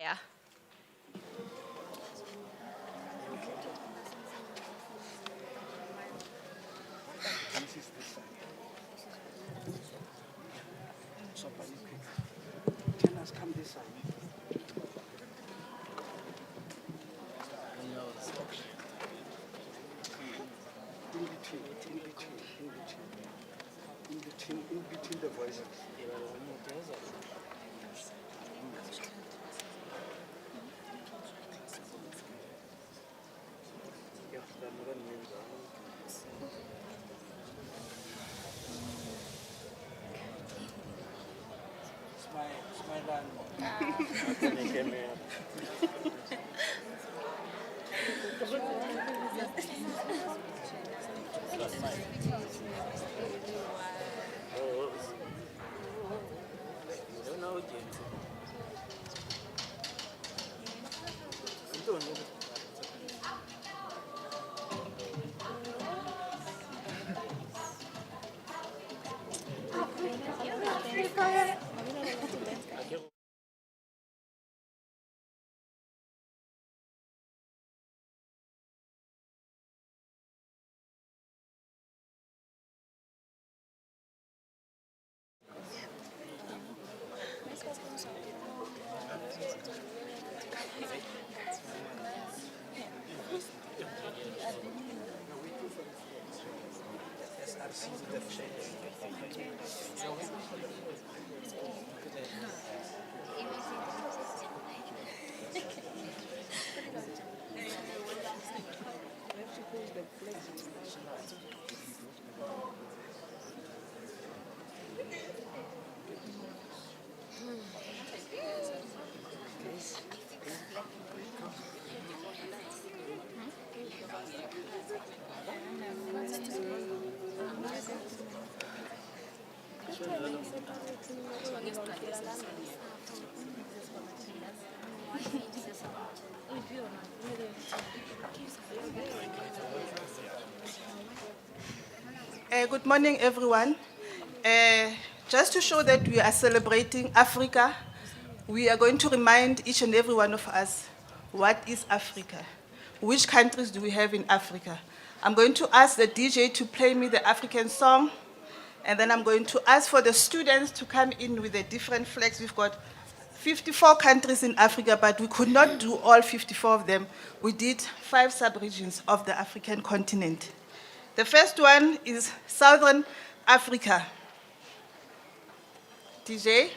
Yeah. This is the side. So, but you quick. Tell us, come this side. In between, in between the voices. Yeah, the modern names Good morning, everyone. Just to show that we are celebrating Africa, we are going to remind each and every one of us what is Africa? Which countries do we have in Africa? I'm going to ask the DJ to play me the African song, and then I'm going to ask for the students to come in with the different flags. We've got 54 countries in Africa, but we could not do all 54 of them. We did 5 sub-regions of the African continent. The first one is Southern Africa. DJ?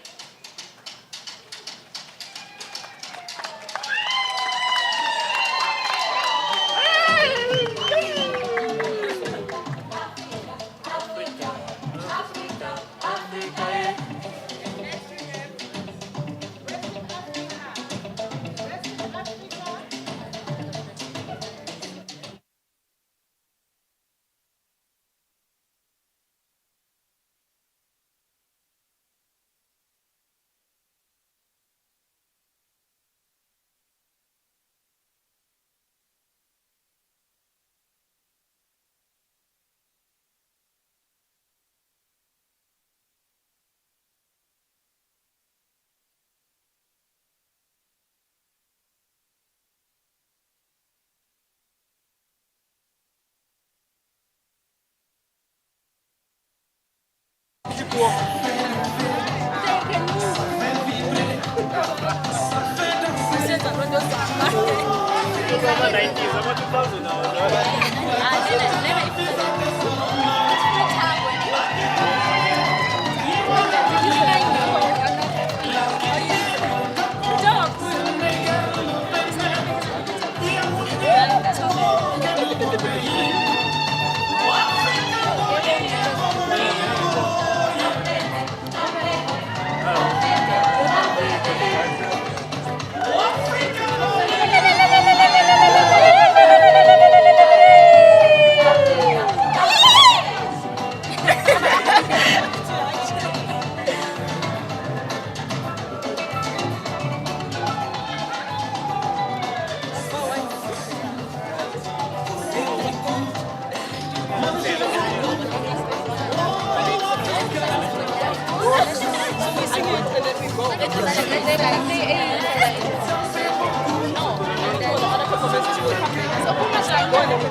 You see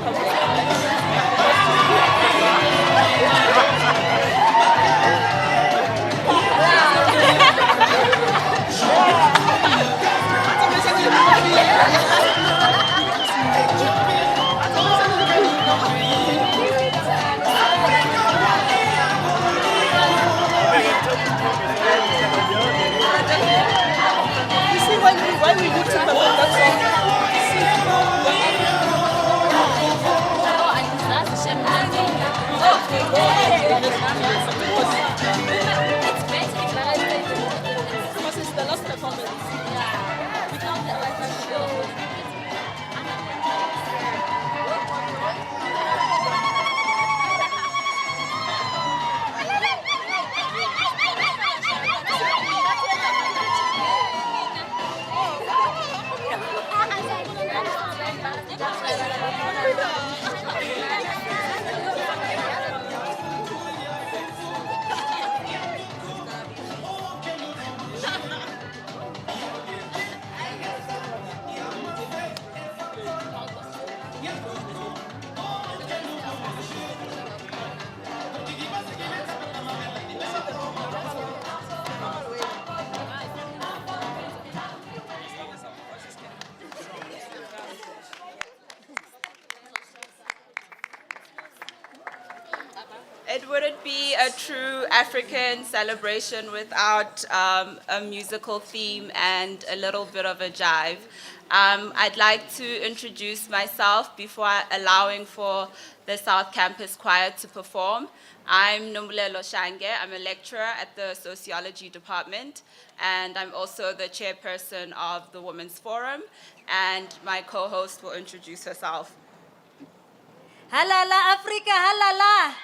why we need to perform that song? Because it's the last performance. It wouldn't be a true African celebration without a musical theme and a little bit of a jive. I'd like to introduce myself before allowing for the South Campus Choir to perform. I'm Nombulelo Shange. I'm a lecturer at the Sociology Department, and I'm also the chairperson of the Women's Forum, and my co-host will introduce herself. Halala Africa, halala.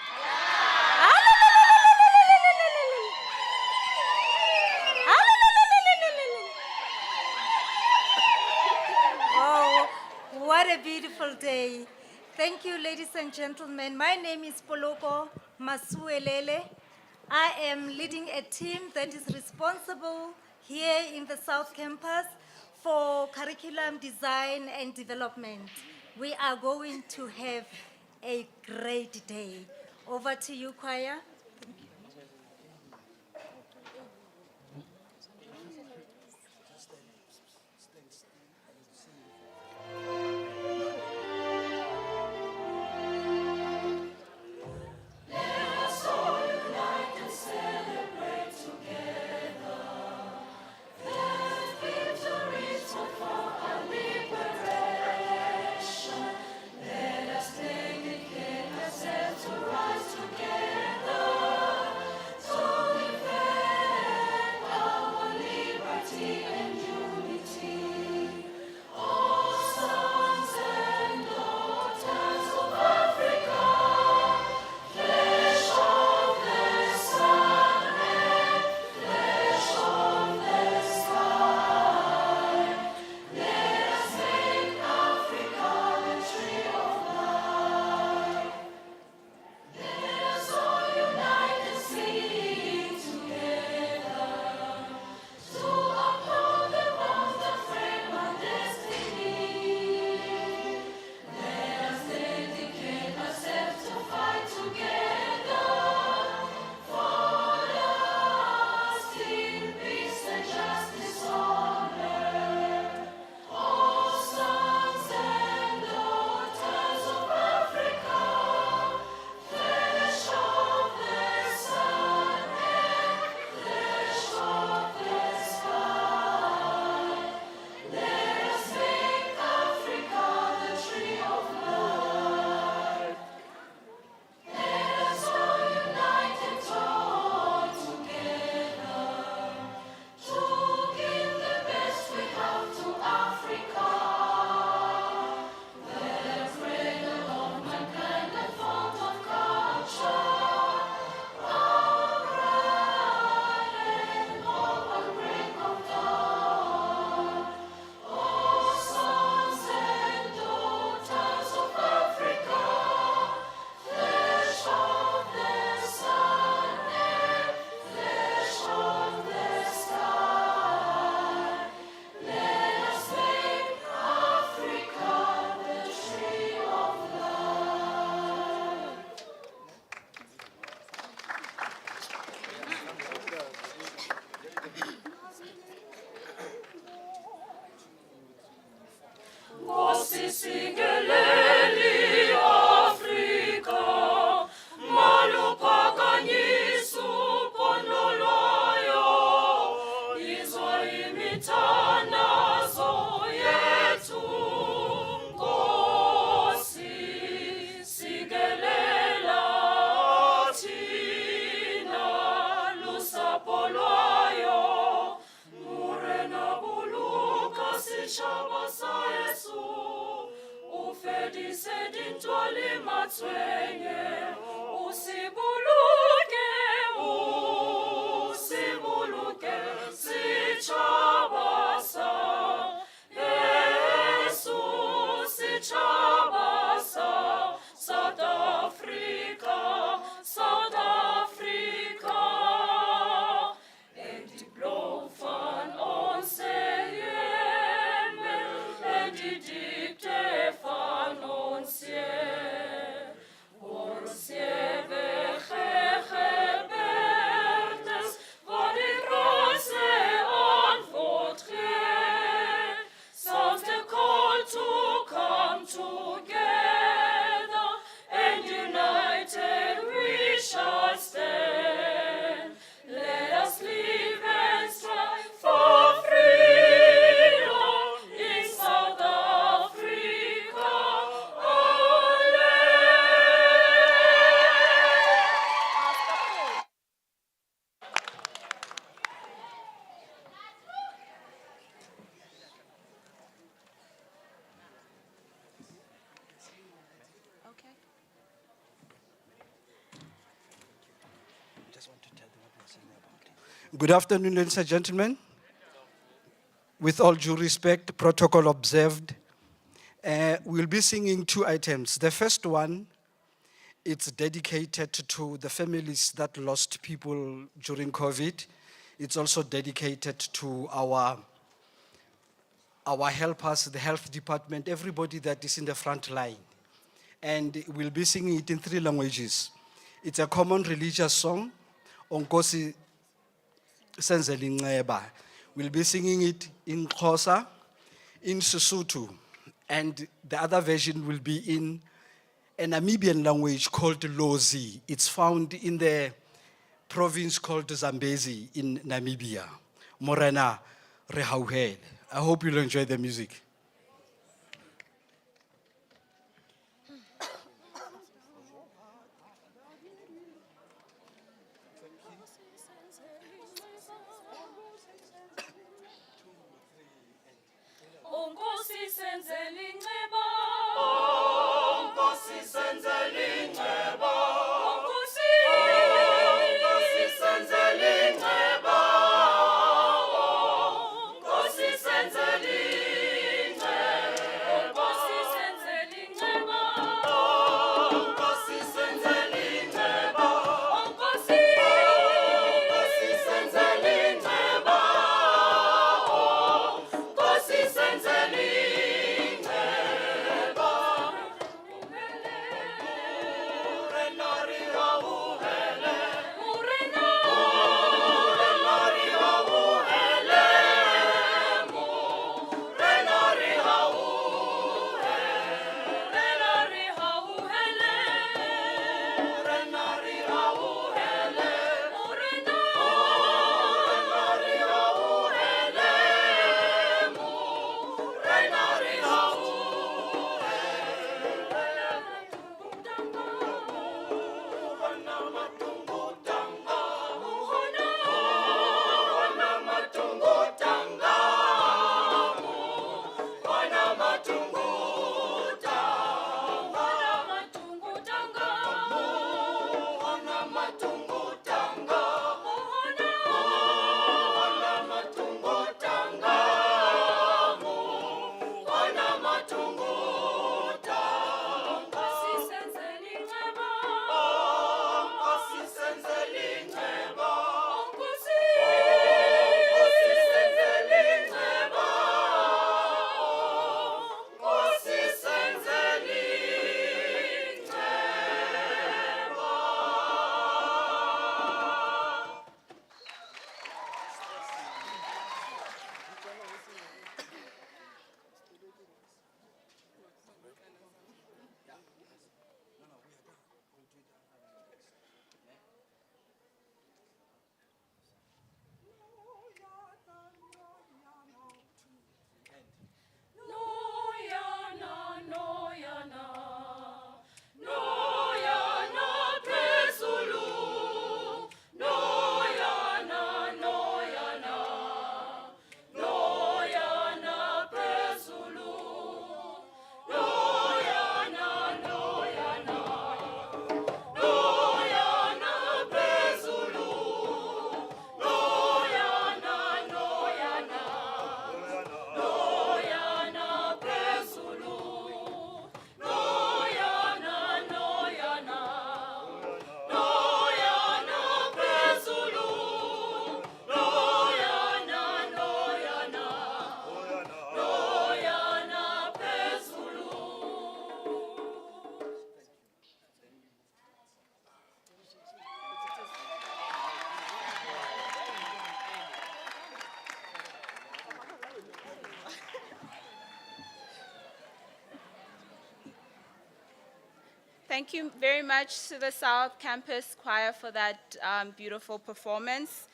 Oh, what a beautiful day. Thank you, ladies and gentlemen. My name is Poloko Masuelele. I am leading a team that is responsible here in the South Campus for curriculum design and development. We are going to have a great day. Over to you, choir. Let us take the king, ourselves to rise together. Singeleli Afrika, maluphakanyiso ponloloyo, izwa imithandazo yethu, Nkosi, singelela thina, lusapho lwayo, murena buluka sitjhaba sa Yesu, ufedise dintwali matshwenye, usibuluke, sitjhaba sa Yesu, sitjhaba sa South Africa, South Africa. En die blauw van onze hemel, en die diepte van ons Heer. Ons eeuwige wat die grootste antwoord geeft. Soms the call to come together, and united we shall stand. Let us live and strive for freedom in South Africa, our land. Just want to tell them what we're saying about it. Good afternoon, ladies and gentlemen. With all due respect, protocol observed, we'll be singing 2 items. The first one, it's dedicated to the families that lost people during COVID. It's also dedicated to our helpers, the health department, everybody that is in the front line. And we'll be singing it in 3 languages. It's a common religious song, Onkosi Senzelingeba. We'll be singing it in Xhosa, in Sesotho, and the other version will be in a Namibian language called Lozi. It's found in the province called Zambezi in Namibia. Morena Rehauhele. I hope you'll enjoy the music. Nkosi senzele inceba, Nkosi senzele inceba, Nkosi senzele inceba, Nkosi senzele Thank you very much to the South Campus Choir for that beautiful performance.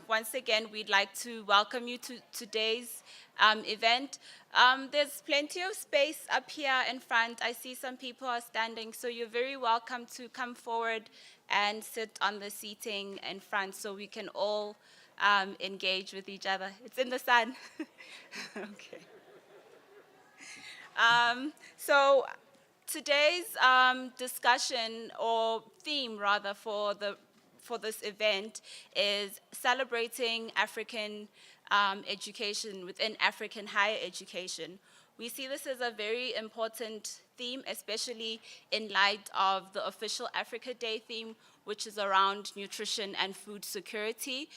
Once again, we'd like to welcome you to today's event. There's plenty of space up here in front. I see some people are standing, so you're very welcome to come forward and sit on the seating in front so we can all engage with each other. It's in the sun. Okay. So today's discussion, or theme rather, for this event is celebrating African education within African higher education. We see this as a very important theme, especially in light of the official Africa Day theme, which is around nutrition and food security.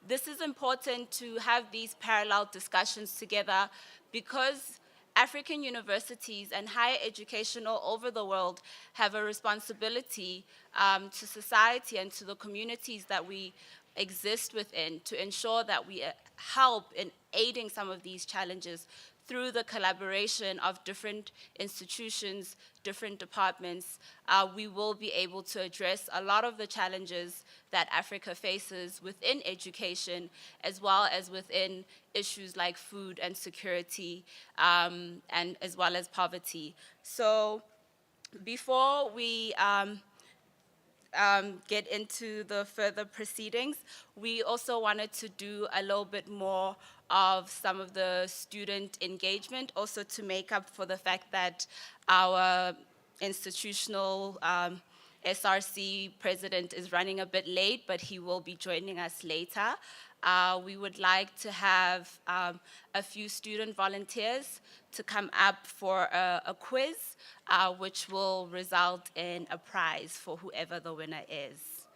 This is important to have these parallel discussions together because African universities and higher education all over the world have a responsibility to society and to the communities that we exist within to ensure that we help in aiding some of these challenges through the collaboration of different institutions, different departments. We will be able to address a lot of the challenges that Africa faces within education, as well as within issues like food and security, and as well as poverty. So before we get into the further proceedings, we also wanted to do a little bit more of some of the student engagement, also to make up for the fact that our institutional SRC president is running a bit late, but he will be joining us later. We would like to have a few student volunteers to come up for a quiz, which will result in a prize for whoever the winner is.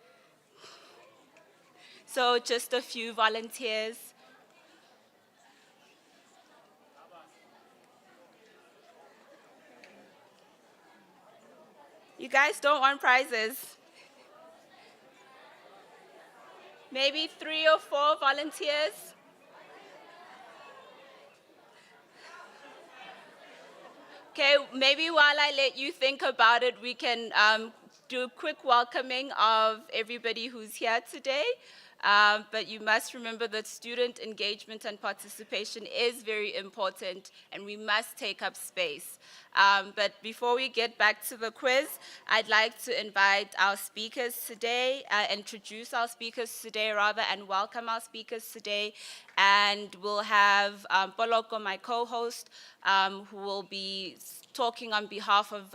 So just a few volunteers. You guys don't want prizes? Maybe 3 or 4 volunteers? Okay, maybe while I let you think about it, we can do a quick welcoming of everybody who's here today. But you must remember that student engagement and participation is very important, and we must take up space. But before we get back to the quiz, I'd like to invite our speakers today, introduce our speakers today rather, and welcome our speakers today. And we'll have Poloko, my co-host, who will be talking on behalf of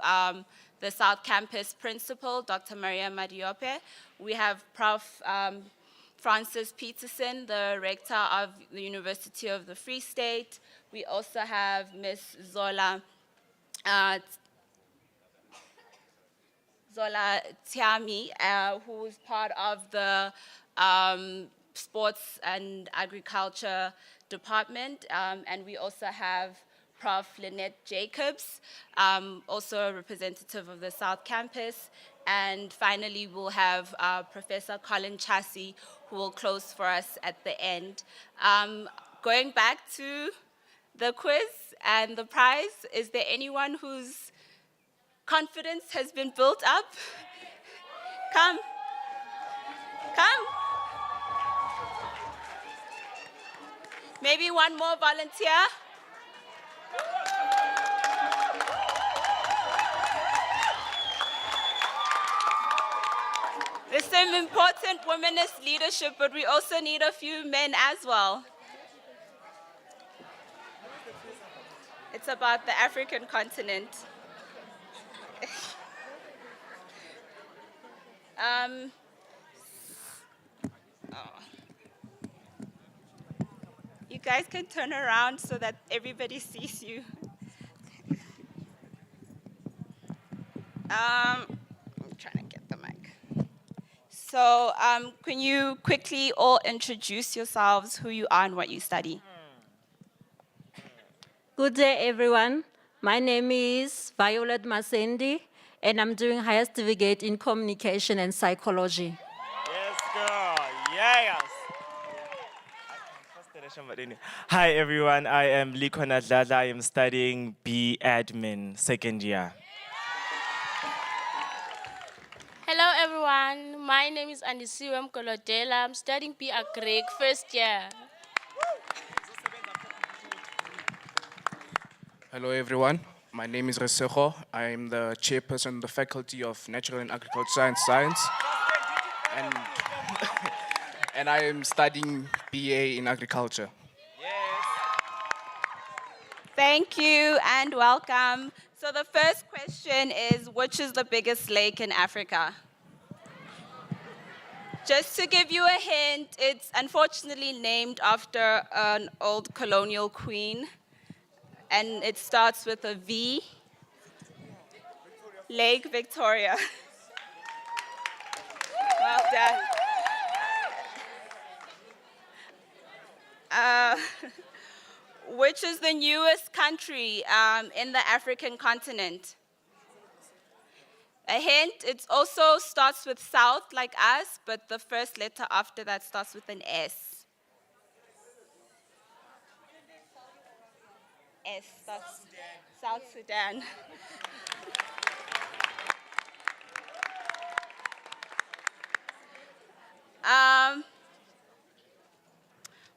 the South Campus principal, Dr. Maria Madiope. We have Prof. Francis Peterson, the rector of the University of the Free State. We also have Ms. Zola Tamai, who is part of the Sports and Agriculture Department. And we also have Prof. Lynette Jacobs, also a representative of the South Campus. And finally, we'll have Professor Colin Chazy, who will close for us at the end. Going back to the quiz and the prize, is there anyone whose confidence has been built up? Come. Come. Maybe one more volunteer? There's some important womanist leadership, but we also need a few men as well. It's about the African continent. You guys can turn around so that everybody sees you. I'm trying to get the mic. So can you quickly all introduce yourselves, who you are and what you study? Good day, everyone. My name is Violet Masendi, and I'm doing higher certificate in communication and psychology. Yes, girl. Yes. Hi, everyone. I am Likona Dlala. I am studying B Admin, second year. everyone. My name is Anisiwe Mkolodela. I'm studying B Agric first year. Hello everyone, my name is Resejo. I am the chairperson of the Faculty of Natural and Agriculture Science. And I am studying BA in Agriculture. Thank you and welcome. So the first question is, which is the biggest lake in Africa? Just to give you a hint, it's unfortunately named after an old colonial queen, and it starts with a V. Lake Victoria. Well done. Which is the newest country in the African continent? A hint, it also starts with South like us, but the first letter after that starts with an S. S, that's South Sudan.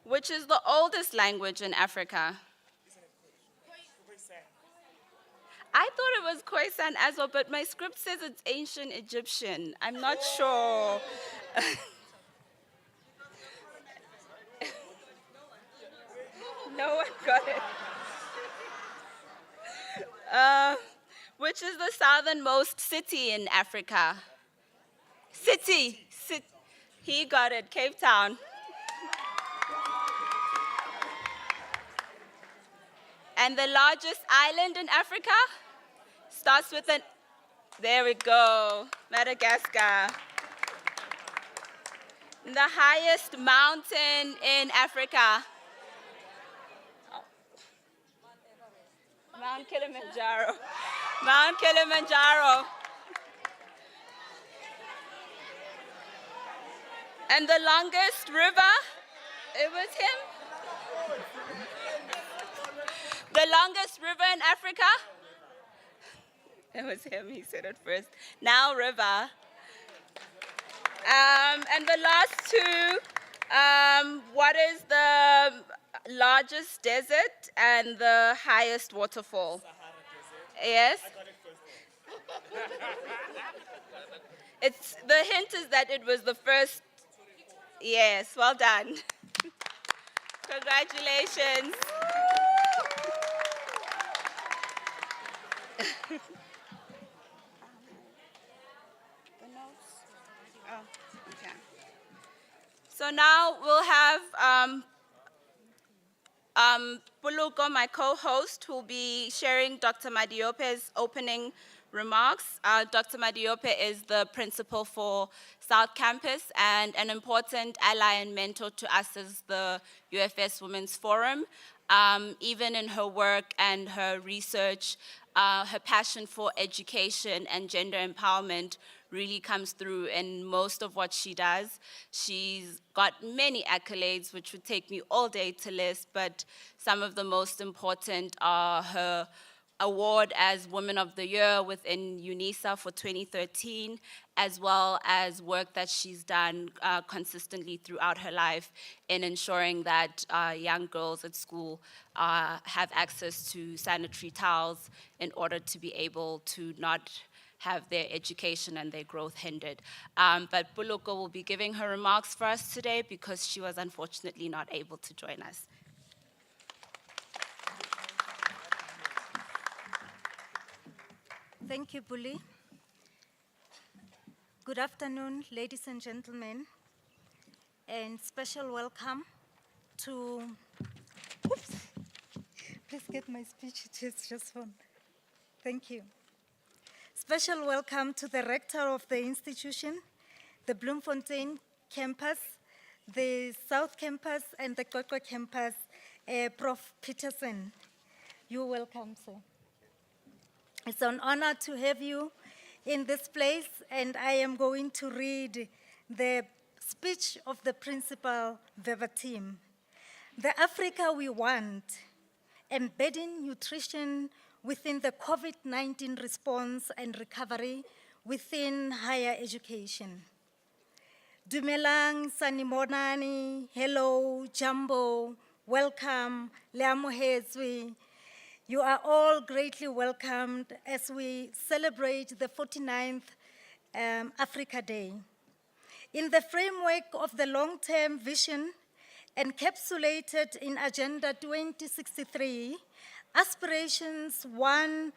Which is the oldest language in Africa? I thought it was Khoisan as well, but my script says it's ancient Egyptian. I'm not sure. No one got it. Which is the southernmost city in Africa? City. He got it, Cape Town. And the largest island in Africa starts with an, there we go, Madagascar. The highest mountain in Africa. Mount Kilimanjaro. Mount Kilimanjaro. And the longest river, it was him. The longest river in Africa? It was him, he said it first. Nile River. And the last two, what is the largest desert and the highest waterfall? Sahara Desert. Yes? I got it first. It's, the hint is that it was the first. Yes, well done. Congratulations. The notes? Oh, okay. So now we'll have Puluko, my co-host, who will be sharing Dr. Madiope's opening remarks. Dr. Madiope is the principal for South Campus and an important ally and mentor to us as the UFS Women's Forum. Even in her work and her research, her passion for education and gender empowerment really comes through in most of what she does. She's got many accolades, which would take me all day to list, but some of the most important are her award as Woman of the Year within UNISA for 2013, as well as work that she's done consistently throughout her life in ensuring that young girls at school have access to sanitary towels in order to be able to not have their education and their growth hindered. But Puluko will be giving her remarks for us today because she was unfortunately not able to join us. Thank you, Bully. Good afternoon, ladies and gentlemen, and special welcome to, oops, please get my speech, it's just one. Thank you. Special welcome to the rector of the institution, the Bloemfontein campus, the South campus, and the Kwekwe campus, Prof. Peterson. You're welcome, sir. It's an honor to have you in this place, and I am going to read the speech of the principal verbatim. The Africa we want, embedding nutrition within the COVID-19 response and recovery within higher education. Dumelang, Sanimonani, hello, Jumbo, welcome, Leamohezwi. You are all greatly welcomed as we celebrate the 49th Africa Day. In the framework of the long-term vision encapsulated in Agenda 2063, Aspiration 1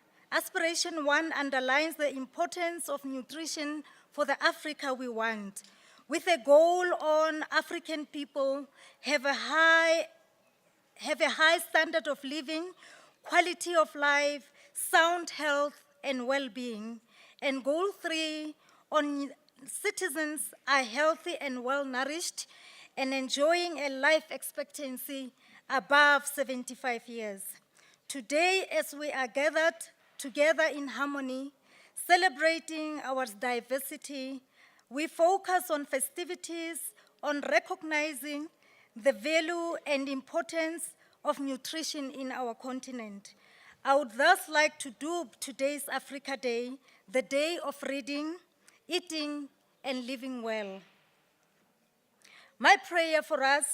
underlines the importance of nutrition for the Africa we want, with a goal on African people have a high standard of living, quality of life, sound health, and well-being. And goal 3, on citizens are healthy and well-nourished and enjoying a life expectancy above 75 years. Today, as we are gathered together in harmony, celebrating our diversity, we focus on festivities, on recognizing the value and importance of nutrition in our continent. I would thus like to dub today's Africa Day the day of reading, eating, and living well. My prayer for us,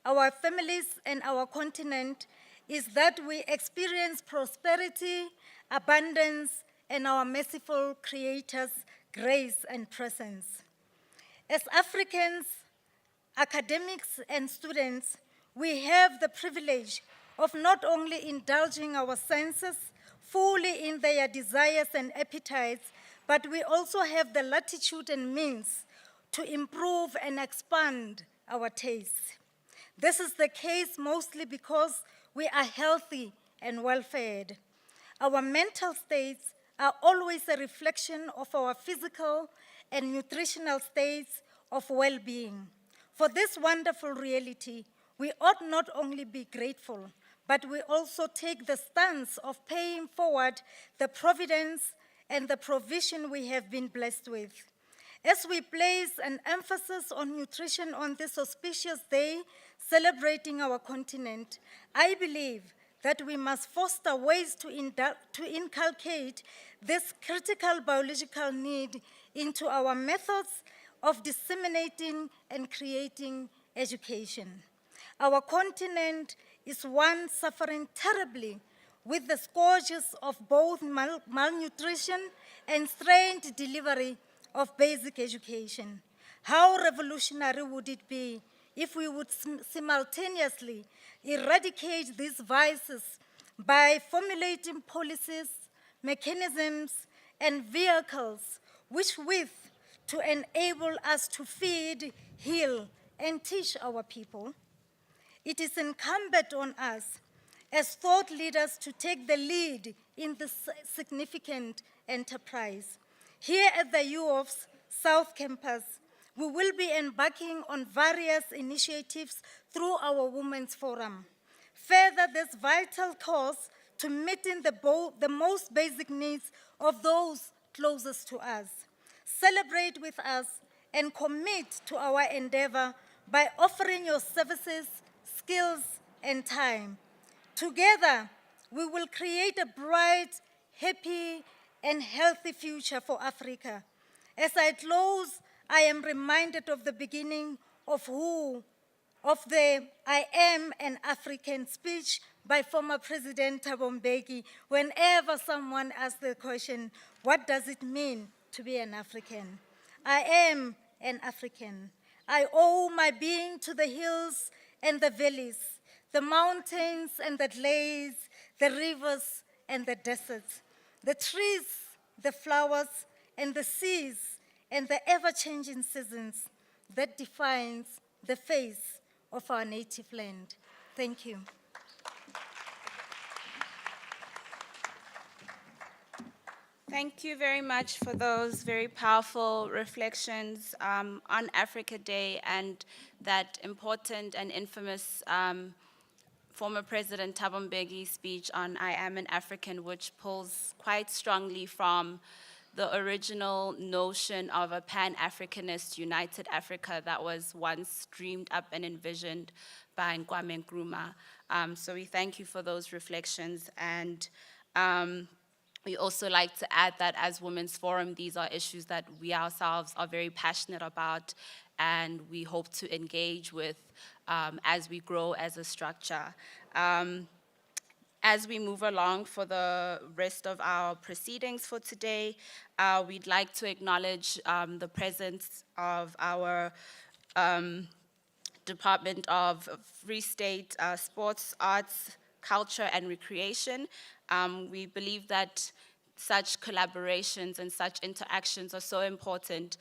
our families, and our continent is that we experience prosperity, abundance, and our merciful Creator's grace and presence. As Africans, academics, and students, we have the privilege of not only indulging our senses fully in their desires and appetites, but we also have the latitude and means to improve and expand our tastes. This is the case mostly because we are healthy and well-fed. Our mental states are always a reflection of our physical and nutritional states of well-being. For this wonderful reality, we ought not only be grateful, but we also take the stance of paying forward the providence and the provision we have been blessed with. As we place an emphasis on nutrition on this auspicious day, celebrating our continent, I believe that we must foster ways to inculcate this critical biological need into our methods of disseminating and creating education. Our continent is one suffering terribly with the scourges of both malnutrition and strained delivery of basic education. How revolutionary would it be if we would simultaneously eradicate these vices by formulating policies, mechanisms, and vehicles which with to enable us to feed, heal, and teach our people? It is incumbent on us as thought leaders to take the lead in this significant enterprise. Here at the UFS South Campus, we will be embarking on various initiatives through our Women's Forum. Further this vital cause to meeting the most basic needs of those closest to us. Celebrate with us and commit to our endeavor by offering your services, skills, and time. Together, we will create a bright, happy, and healthy future for Africa. As I close, I am reminded of the beginning of the I Am an African speech by former President Thabo Mbeki. Whenever someone asks the question, what does it mean to be an African? I am an African. I owe my being to the hills and the valleys, the mountains and the glades, the rivers and the deserts, the trees, the flowers, and the seas, and the ever-changing seasons that defines the face of our native land. Thank you. Thank you very much for those very powerful reflections on Africa Day and that important and infamous former President Thabo Mbeki's speech on I Am an African, which pulls quite strongly from the original notion of a Pan-Africanist United Africa that was once dreamed up and envisioned by Kwame Nkrumah. So we thank you for those reflections. And We also like to add that as Women's Forum, these are issues that we ourselves are very passionate about, and we hope to engage with as we grow as a structure. As we move along for the rest of our proceedings for today, we'd like to acknowledge the presence of our Department of Free State Sports, Arts, Culture, and Recreation. We believe that such collaborations and such interactions are so important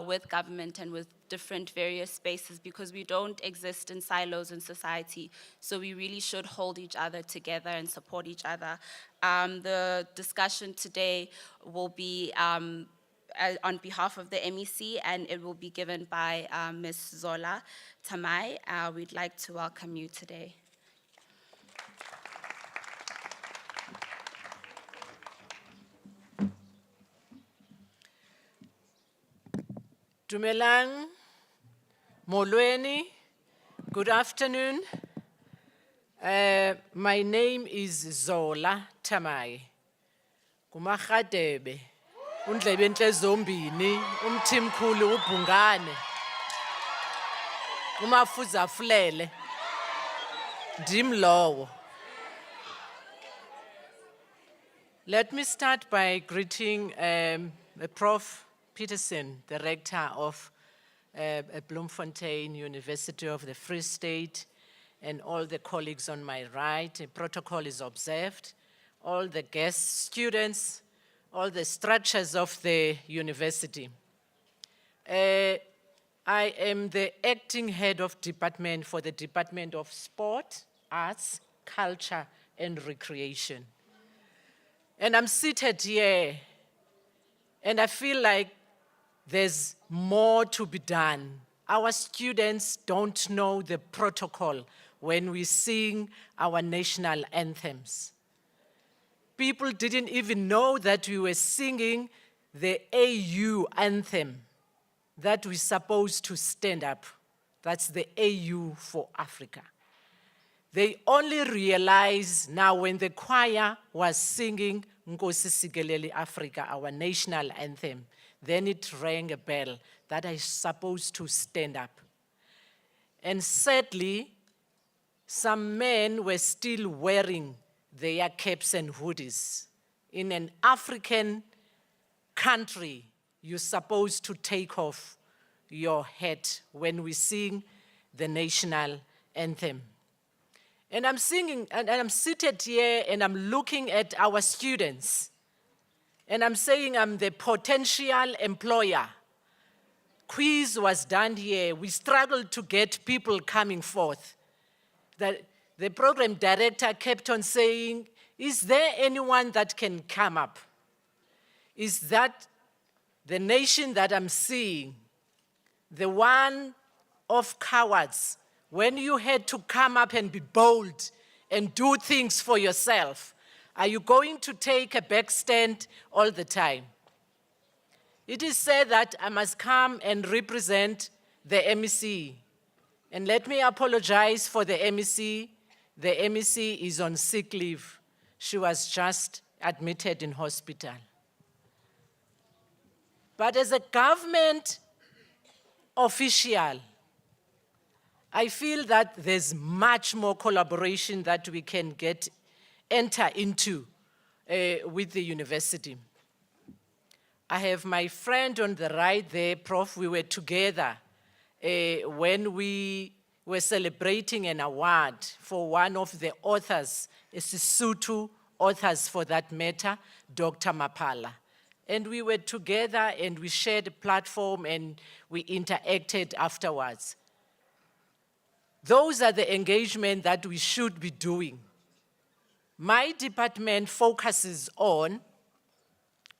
with government and with different various spaces, because we don't exist in silos in society. So we really should hold each other together and support each other. The discussion today will be on behalf of the MEC, and it will be given by Ms. Zola Tamai. We'd like to welcome you today. Dumelang, molweni, good afternoon. My name is Zola Tamai. Kumagadebe, undlebe enhle zombini, umthimkhulu ubhungane. Umafuza afulele. Ndim lowo. Let me start by greeting Prof. Peterson, the rector of Bloemfontein University of the Free State, and all the colleagues on my right. A protocol is observed. All the guest students, all the structures of the university. I am the acting head of department for the Department of Sport, Arts, Culture, and Recreation. And I'm seated here, and I feel like there's more to be done. Our students don't know the protocol when we sing our national anthems. People didn't even know that we were singing the AU anthem, that we're supposed to stand up. That's the AU for Africa. They only realize now when the choir was singing Nkosi Sikelel' Africa, our national anthem, then it rang a bell that I'm supposed to stand up. And sadly, some men were still wearing their caps and hoodies. In an African country, you're supposed to take off your hat when we sing the national anthem. And I'm singing, and I'm seated here, and I'm looking at our students. And I'm saying I'm the potential employer. Quiz was done here. We struggled to get people coming forth. The program director kept on saying, is there anyone that can come up? Is that the nation that I'm seeing, the one of cowards, when you had to come up and be bold and do things for yourself? Are you going to take a back stand all the time? It is said that I must come and represent the MEC. And let me apologize for the MEC. The MEC is on sick leave. She was just admitted in hospital. But as a government official, I feel that there's much more collaboration that we can enter into with the university. I have my friend on the right there, Prof. We were together when we were celebrating an award for one of the authors, a Sesotho authors for that matter, Dr. Mapala. And we were together and we shared a platform and we interacted afterwards. Those are the engagements that we should be doing. My department focuses on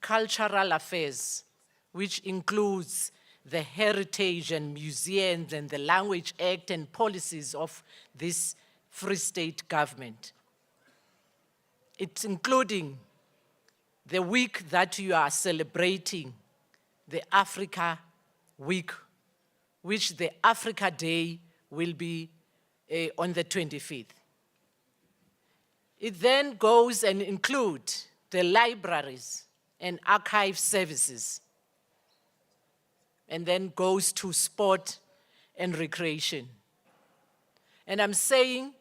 cultural affairs, which includes the heritage and museums and the Language Act and policies of this Free State government. It's including the week that you are celebrating, the Africa Week, which the Africa Day will be on the 25th. It then goes and includes the libraries and archive services, and then goes to sport and recreation. And I'm saying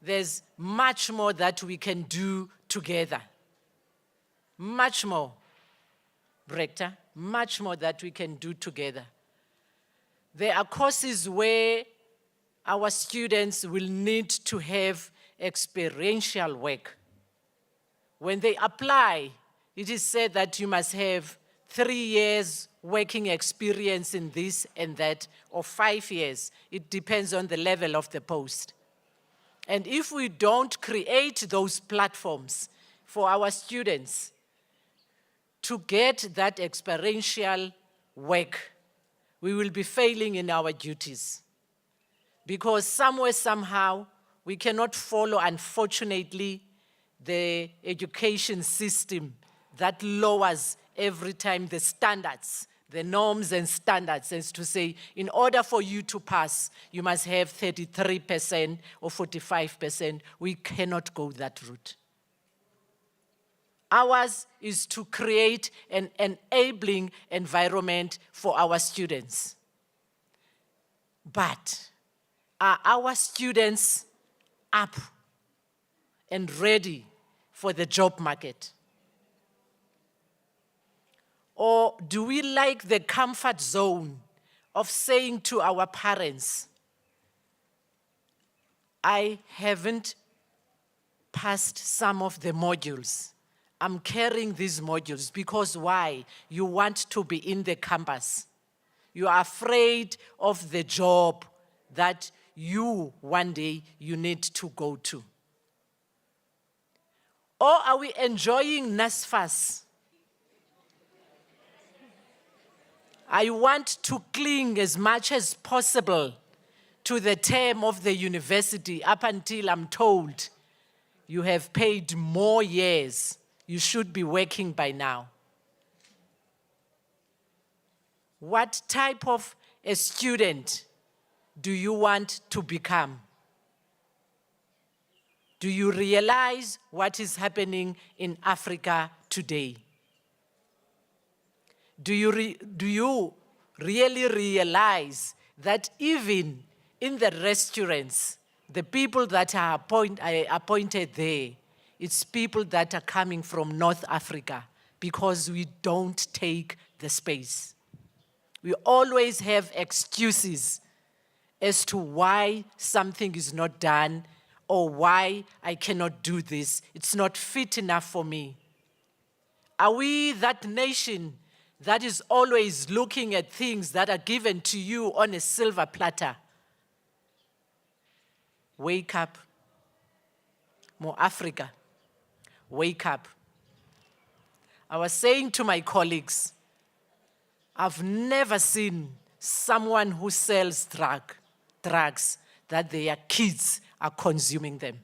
there's much more that we can do together. Much more, Rector, much more that we can do together. There are courses where our students will need to have experiential work. When they apply, it is said that you must have 3 years working experience in this and that, or 5 years. It depends on the level of the post. And if we don't create those platforms for our students to get that experiential work, we will be failing in our duties. Because somewhere, somehow, we cannot follow, unfortunately, the education system that lowers every time the standards, the norms and standards, as to say, in order for you to pass, you must have 33% or 45%. We cannot go that route. Ours is to create an enabling environment for our students. But are our students up and ready for the job market? Or do we like the comfort zone of saying to our parents, I haven't passed some of the modules. I'm carrying these modules because why? You want to be in the campus. You are afraid of the job that you one day you need to go to. Or are we enjoying NSFAS? I want to cling as much as possible to the term of the university up until I'm told you have paid more years. You should be working by now. What type of a student do you want to become? Do you realize what is happening in Africa today? Do you really realize that even in the restaurants, the people that are appointed there, it's people that are coming from North Africa because we don't take the space. We always have excuses as to why something is not done or why I cannot do this. It's not fit enough for me. Are we that nation that is always looking at things that are given to you on a silver platter? Wake up. More Africa. Wake up. I was saying to my colleagues, I've never seen someone who sells drugs that their kids are consuming them.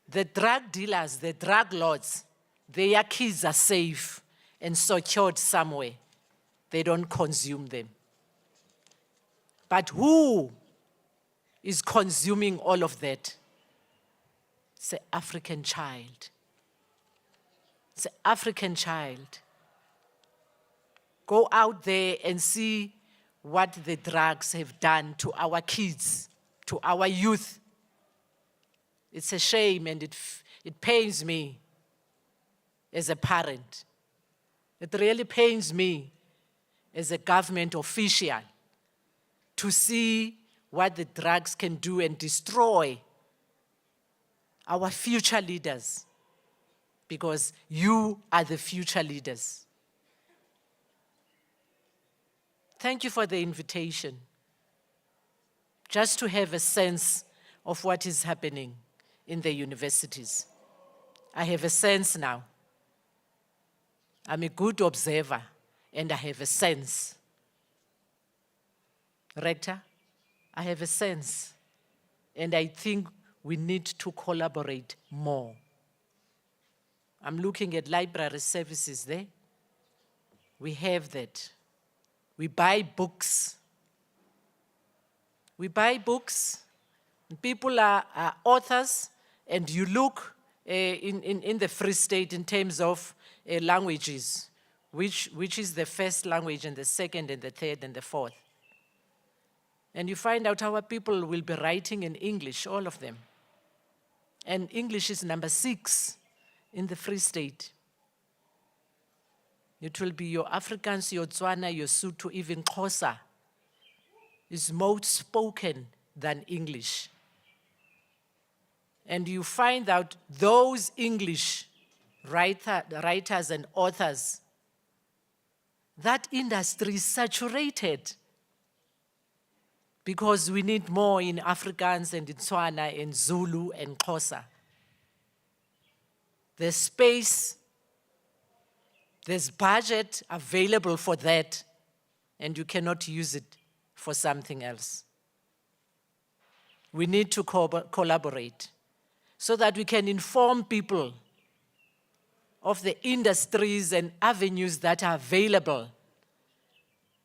The drug dealers, the drug lords, their kids are safe and secured somewhere. They don't consume them. But who is consuming all of that? It's an African child. It's an African child. Go out there and see what the drugs have done to our kids, to our youth. It's a shame, and it pains me as a parent. It really pains me as a government official to see what the drugs can do and destroy our future leaders, because you are the future leaders. Thank you for the invitation. Just to have a sense of what is happening in the universities. I have a sense now. I'm a good observer, and I have a sense. Rector, I have a sense, and I think we need to collaborate more. I'm looking at library services there. We have that. We buy books. We buy books. People are authors, and you look in the Free State in terms of languages, which is the first language and the second and the third and the fourth. And you find out our people will be writing in English, all of them. And English is number 6 in the Free State. It will be your Afrikaans, your Tswana, your Sotho, even Xhosa is more spoken than English. And you find out those English writers and authors, that industry is saturated because we need more in Afrikaans and in Tswana and Zulu and Xhosa. There's space, there's budget available for that, and you cannot use it for something else. We need to collaborate so that we can inform people of the industries and avenues that are available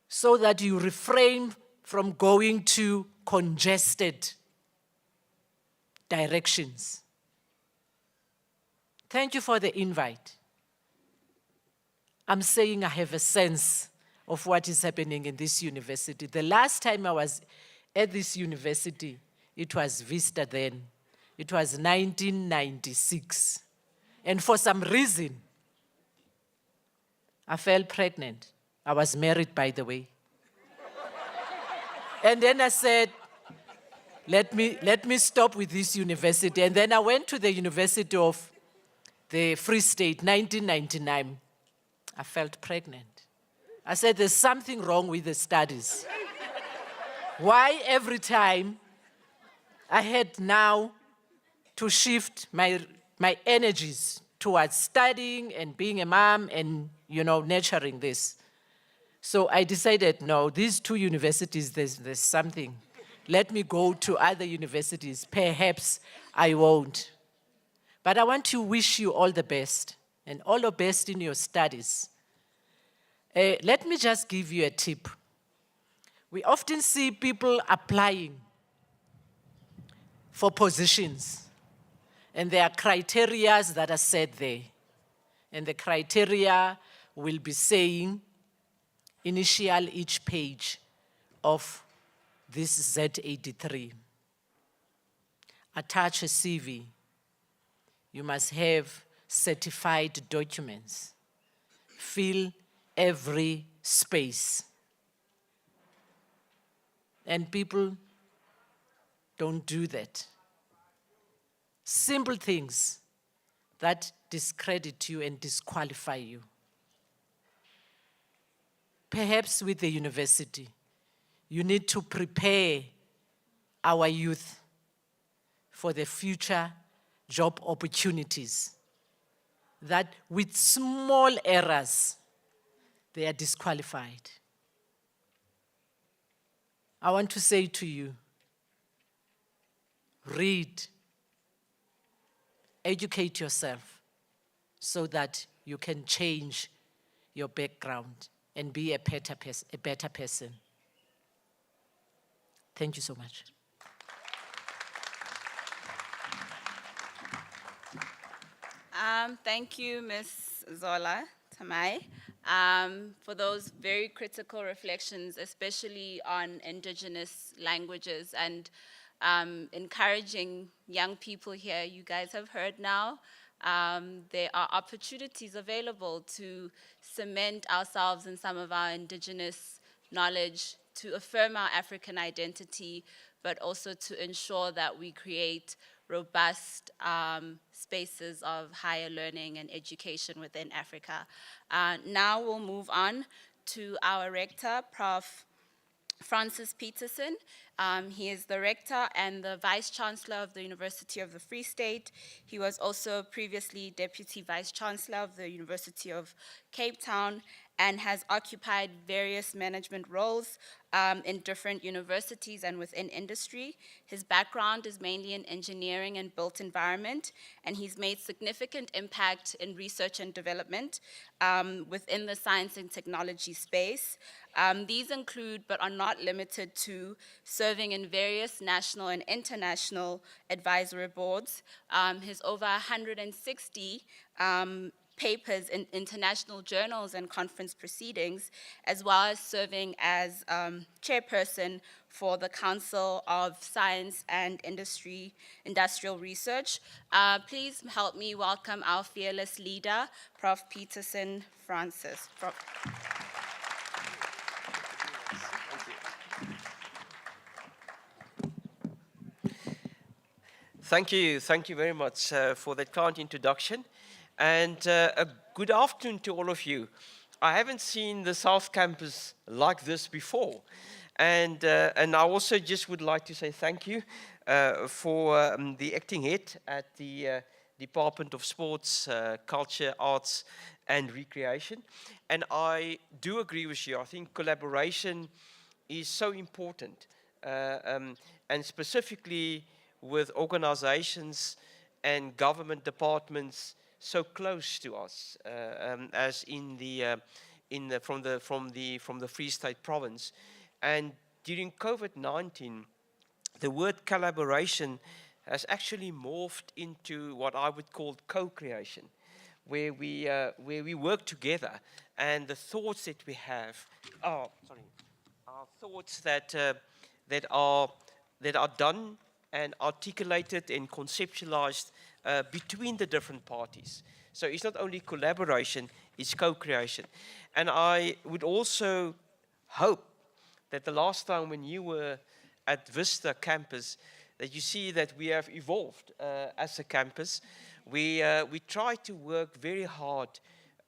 so that you refrain from going to congested directions. Thank you for the invite. I'm saying I have a sense of what is happening in this university. The last time I was at this university, it was Vista then. It was 1996. And for some reason, I fell pregnant. I was married, by the way. And then I said, let me stop with this university. And then I went to the University of the Free State, 1999. I felt pregnant. I said, there's something wrong with the studies. Why every time I had now to shift my energies towards studying and being a mom and, nurturing this. So I decided, no, these 2 universities, there's something. Let me go to other universities. Perhaps I won't. But I want to wish you all the best and all the best in your studies. Let me just give you a tip. We often see people applying for positions, and there are criteria that are set there. And the criteria will be saying, initial each page of this Z83. Attach a CV. You must have certified documents. Fill every space. And people don't do that. Simple things that discredit you and disqualify you. Perhaps with the university, you need to prepare our youth for the future job opportunities that with small errors, they are disqualified. I want to say to you, read, educate yourself so that you can change your background and be a better person. Thank you so much. Thank you, Ms. Zola Tamai, for those very critical reflections, especially on indigenous languages and encouraging young people here. You guys have heard now, there are opportunities available to cement ourselves in some of our indigenous knowledge, to affirm our African identity, but also to ensure that we create robust spaces of higher learning and education within Africa. Now we'll move on to our rector, Prof. Francis Peterson. He is the rector and the vice chancellor of the University of the Free State. He was also previously deputy vice chancellor of the University of Cape Town and has occupied various management roles in different universities and within industry. His background is mainly in engineering and built environment, and he's made significant impact in research and development within the science and technology space. These include, but are not limited to, serving in various national and international advisory boards. His over 160 papers in international journals and conference proceedings, as well as serving as chairperson for the Council of Science and Industrial Research. Please help me welcome our fearless leader, Prof. Peterson Francis. Prof. Thank you very much for that kind introduction. And a good afternoon to all of you. I haven't seen the South Campus like this before. And I also just would like to say thank you for the acting head at the Department of Sports, Culture, Arts and Recreation. And I do agree with you. I think collaboration is so important. And specifically with organizations and government departments so close to us, as from the Free State Province. And during COVID-19, the word collaboration has actually morphed into what I would call co-creation, where we work together, and the thoughts that we have are thoughts that are done and articulated and conceptualized between the different parties. So it's not only collaboration, it's co-creation. And I would also hope that the last time when you were at Vista campus, that you see that we have evolved as a campus. We try to work very hard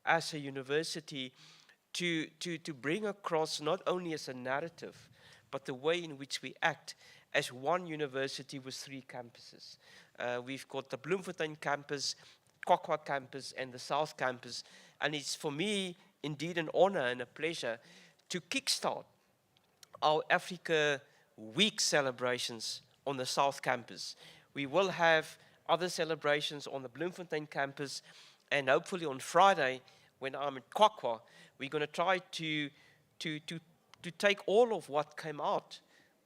as a university to bring across not only as a narrative, but the way in which we act as one university with 3 campuses. We've got the Bloemfontein campus, Kwakwa campus, and the South campus. And it's for me, indeed, an honor and a pleasure to kickstart our Africa Week celebrations on the South campus. We will have other celebrations on the Bloemfontein campus, and hopefully on Friday, when I'm at Kwakwa, we're going to try to take all of what came out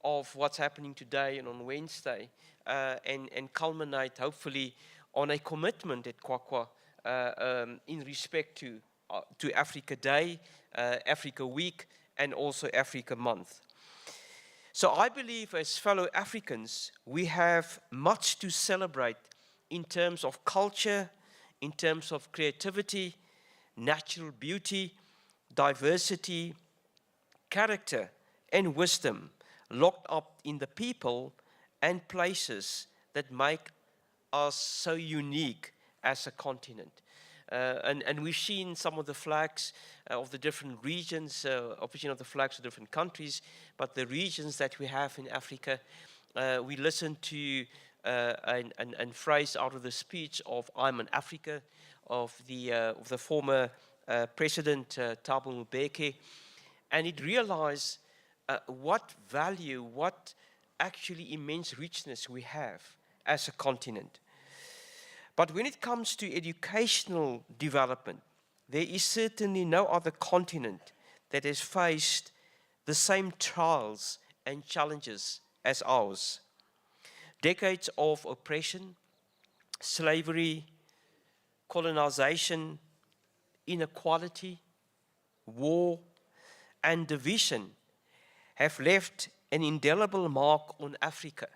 of what's happening today and on Wednesday, and culminate, hopefully, on a commitment at Kwakwa in respect to Africa Day, Africa Week, and also Africa Month. So I believe as fellow Africans, we have much to celebrate in terms of culture, in terms of creativity, natural beauty, diversity, character, and wisdom locked up in the people and places that make us so unique as a continent. And we've seen some of the flags of the different regions, obviously not the flags of different countries, but the regions that we have in Africa. We listened to a phrase out of the speech of I'm an Africa, of the former President Thabo Mbeki, and it realized what value, what actually immense richness we have as a continent. But when it comes to educational development, there is certainly no other continent that has faced the same trials and challenges as ours. Decades of oppression, slavery, colonization, inequality, war, and division have left an indelible mark on Africa.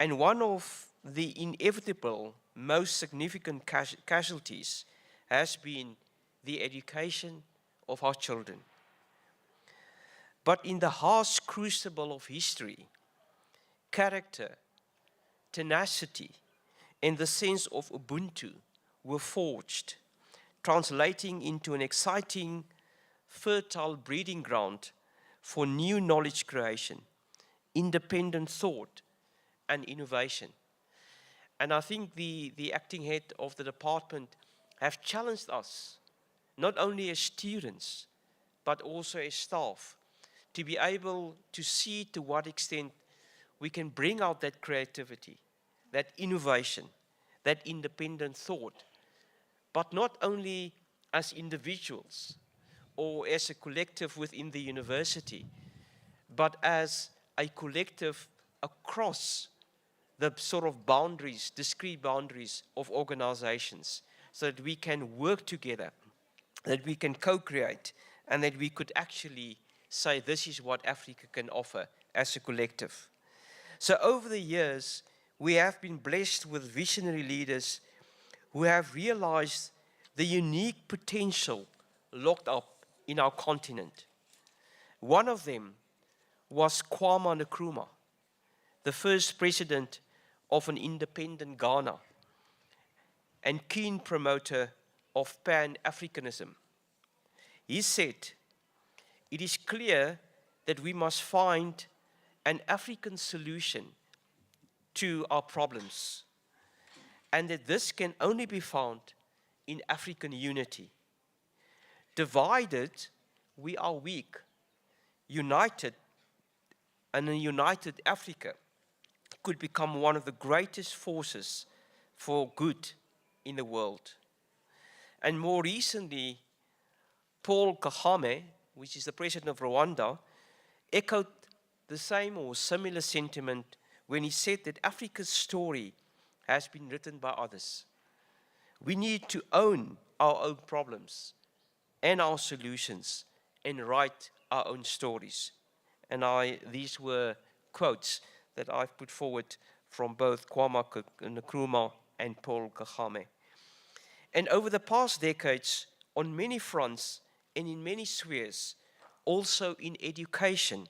And one of the inevitable, most significant casualties has been the education of our children. But in the harsh crucible of history, character, tenacity, and the sense of Ubuntu were forged, translating into an exciting, fertile breeding ground for new knowledge creation, independent thought, and innovation. And I think the acting head of the department have challenged us, not only as students, but also as staff, to be able to see to what extent we can bring out that creativity, that innovation, that independent thought, but not only as individuals or as a collective within the university, but as a collective across the sort of boundaries, discrete boundaries of organizations, so that we can work together, that we can co-create, and that we could actually say this is what Africa can offer as a collective. So over the years, we have been blessed with visionary leaders who have realized the unique potential locked up in our continent. One of them was Kwame Nkrumah, the first president of an independent Ghana and keen promoter of Pan-Africanism. He said, "It is clear that we must find an African solution to our problems, and that this can only be found in African unity. Divided, we are weak. United, and a united Africa could become one of the greatest forces for good in the world." And more recently, Paul Kagame, which is the president of Rwanda, echoed the same or similar sentiment when he said that Africa's story has been written by others. We need to own our own problems and our solutions and write our own stories. And these were quotes that I've put forward from both Kwame Nkrumah and Paul Kagame. And over the past decades, on many fronts and in many spheres, also in education,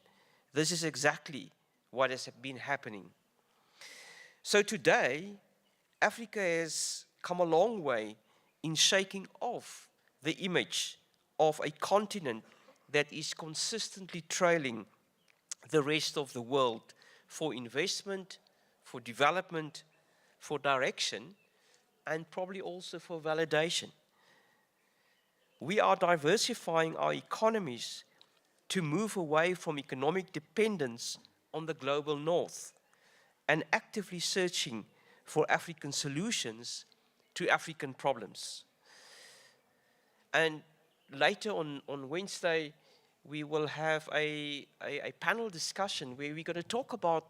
this is exactly what has been happening. So today, Africa has come a long way in shaking off the image of a continent that is consistently trailing the rest of the world for investment, for development, for direction, and probably also for validation. We are diversifying our economies to move away from economic dependence on the global north and actively searching for African solutions to African problems. And later on Wednesday, we will have a panel discussion where we're going to talk about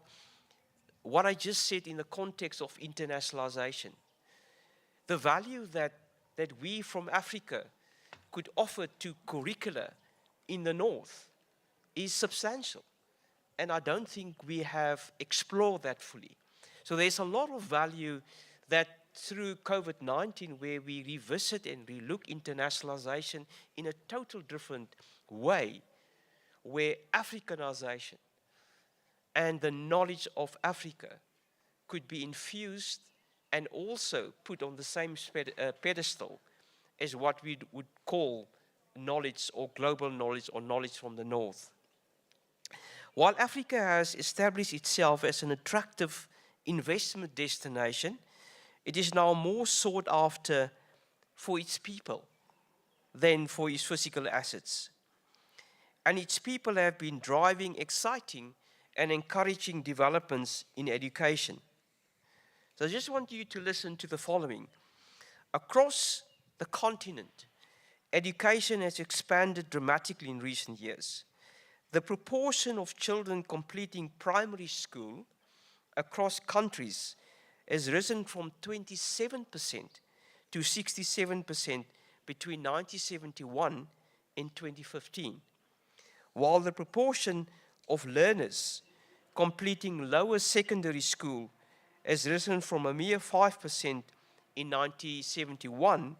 what I just said in the context of internationalization. The value that we from Africa could offer to curricula in the North is substantial. And I don't think we have explored that fully. So there's a lot of value that through COVID-19, where we revisit and relook internationalization in a total different way, where Africanization and the knowledge of Africa could be infused and also put on the same pedestal as what we would call knowledge or global knowledge or knowledge from the North. While Africa has established itself as an attractive investment destination, it is now more sought after for its people than for its physical assets. And its people have been driving exciting and encouraging developments in education. So I just want you to listen to the following. Across the continent, education has expanded dramatically in recent years. The proportion of children completing primary school across countries has risen from 27% to 67% between 1971 and 2015, while the proportion of learners completing lower secondary school has risen from a mere 5% in 1971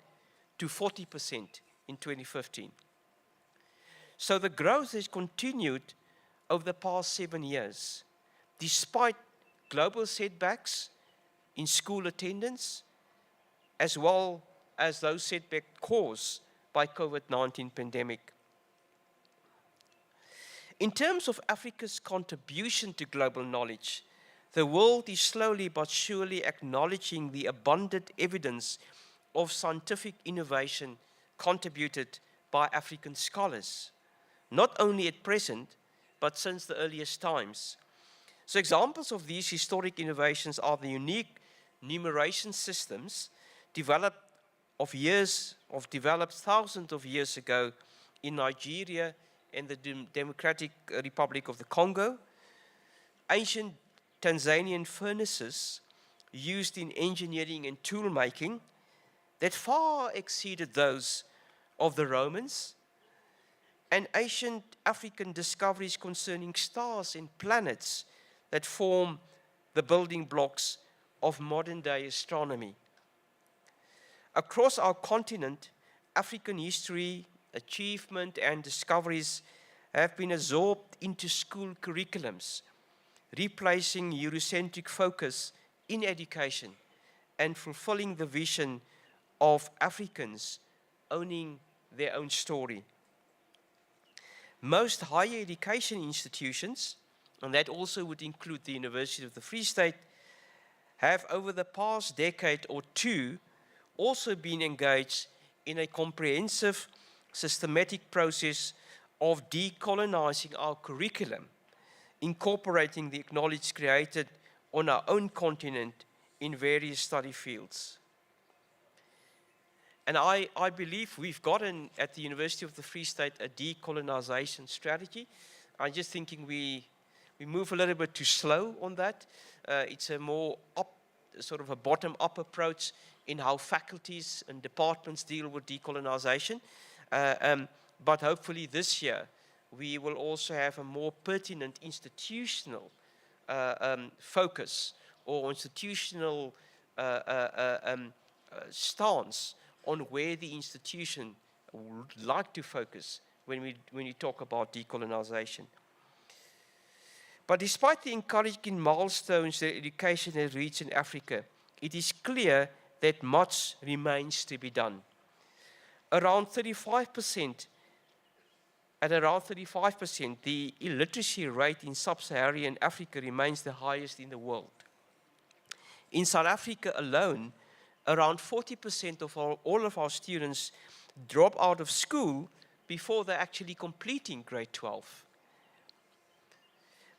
to 40% in 2015. So the growth has continued over the past 7 years, despite global setbacks in school attendance, as well as those setbacks caused by COVID-19 pandemic. In terms of Africa's contribution to global knowledge, the world is slowly but surely acknowledging the abundant evidence of scientific innovation contributed by African scholars, not only at present, but since the earliest times. So examples of these historic innovations are the unique numeration systems developed thousands of years ago in Nigeria and the Democratic Republic of the Congo, ancient Tanzanian furnaces used in engineering and tool making that far exceeded those of the Romans, and ancient African discoveries concerning stars and planets that form the building blocks of modern-day astronomy. Across our continent, African history, achievement, and discoveries have been absorbed into school curriculums, replacing Eurocentric focus in education and fulfilling the vision of Africans owning their own story. Most higher education institutions, and that also would include the University of the Free State, have over the past decade or two also been engaged in a comprehensive, systematic process of decolonizing our curriculum, incorporating the knowledge created on our own continent in various study fields. And I believe we've gotten at the University of the Free State a decolonization strategy. I'm just thinking we move a little bit too slow on that. It's a more sort of a bottom-up approach in how faculties and departments deal with decolonization. But hopefully this year, we will also have a more pertinent institutional focus or institutional stance on where the institution would like to focus when we talk about decolonization. But despite the encouraging milestones that education has reached in Africa, it is clear that much remains to be done. At around 35%, the illiteracy rate in sub-Saharan Africa remains the highest in the world. In South Africa alone, around 40% of all of our students drop out of school before they're actually completing grade 12.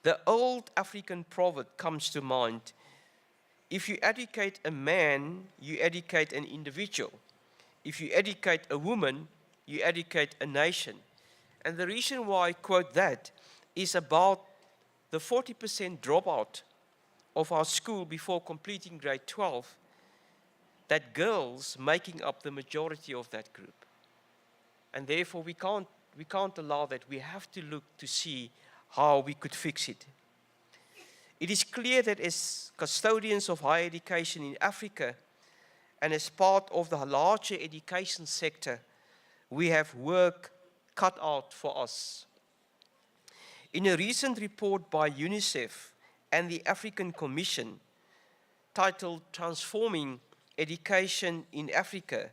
The old African proverb comes to mind: if you educate a man, you educate an individual. If you educate a woman, you educate a nation. And the reason why I quote that is about the 40% dropout of our school before completing grade 12, that girls making up the majority of that group. And therefore we can't allow that. We have to look to see how we could fix it. It is clear that as custodians of higher education in Africa and as part of the larger education sector, we have work cut out for us. In a recent report by UNICEF and the African Commission titled Transforming Education in Africa,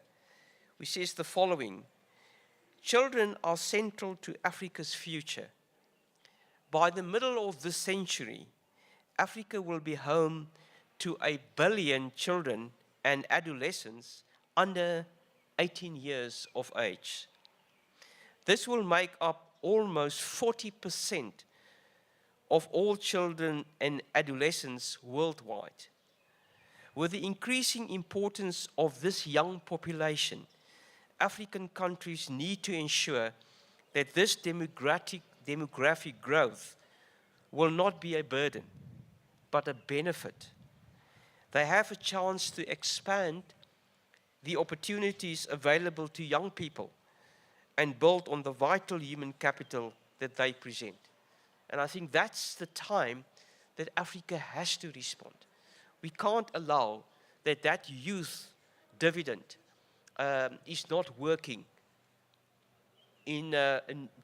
which says the following: children are central to Africa's future. By the middle of this century, Africa will be home to 1 billion children and adolescents under 18 years of age. This will make up almost 40% of all children and adolescents worldwide. With the increasing importance of this young population, African countries need to ensure that this demographic growth will not be a burden, but a benefit. They have a chance to expand the opportunities available to young people and build on the vital human capital that they present. And I think that's the time that Africa has to respond. We can't allow that youth dividend is not working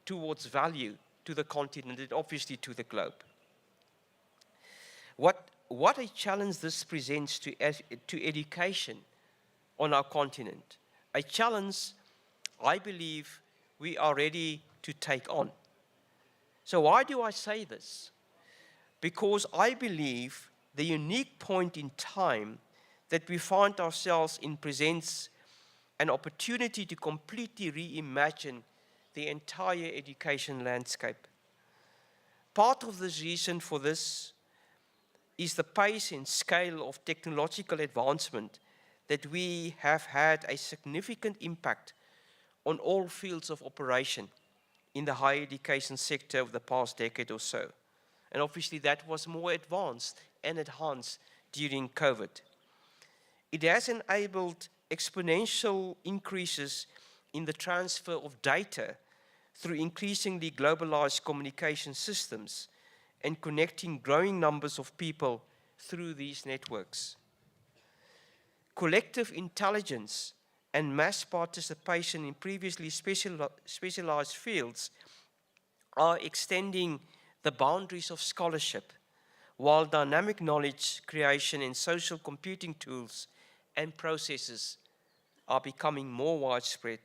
towards value to the continent and obviously to the globe. What a challenge this presents to education on our continent. A challenge I believe we are ready to take on. So why do I say this? Because I believe the unique point in time that we find ourselves in presents an opportunity to completely reimagine the entire education landscape. Part of the reason for this is the pace and scale of technological advancement that we have had a significant impact on all fields of operation in the higher education sector over the past decade or so. And obviously that was more advanced and enhanced during COVID. It has enabled exponential increases in the transfer of data through increasingly globalized communication systems and connecting growing numbers of people through these networks. Collective intelligence and mass participation in previously specialized fields are extending the boundaries of scholarship, while dynamic knowledge creation and social computing tools and processes are becoming more widespread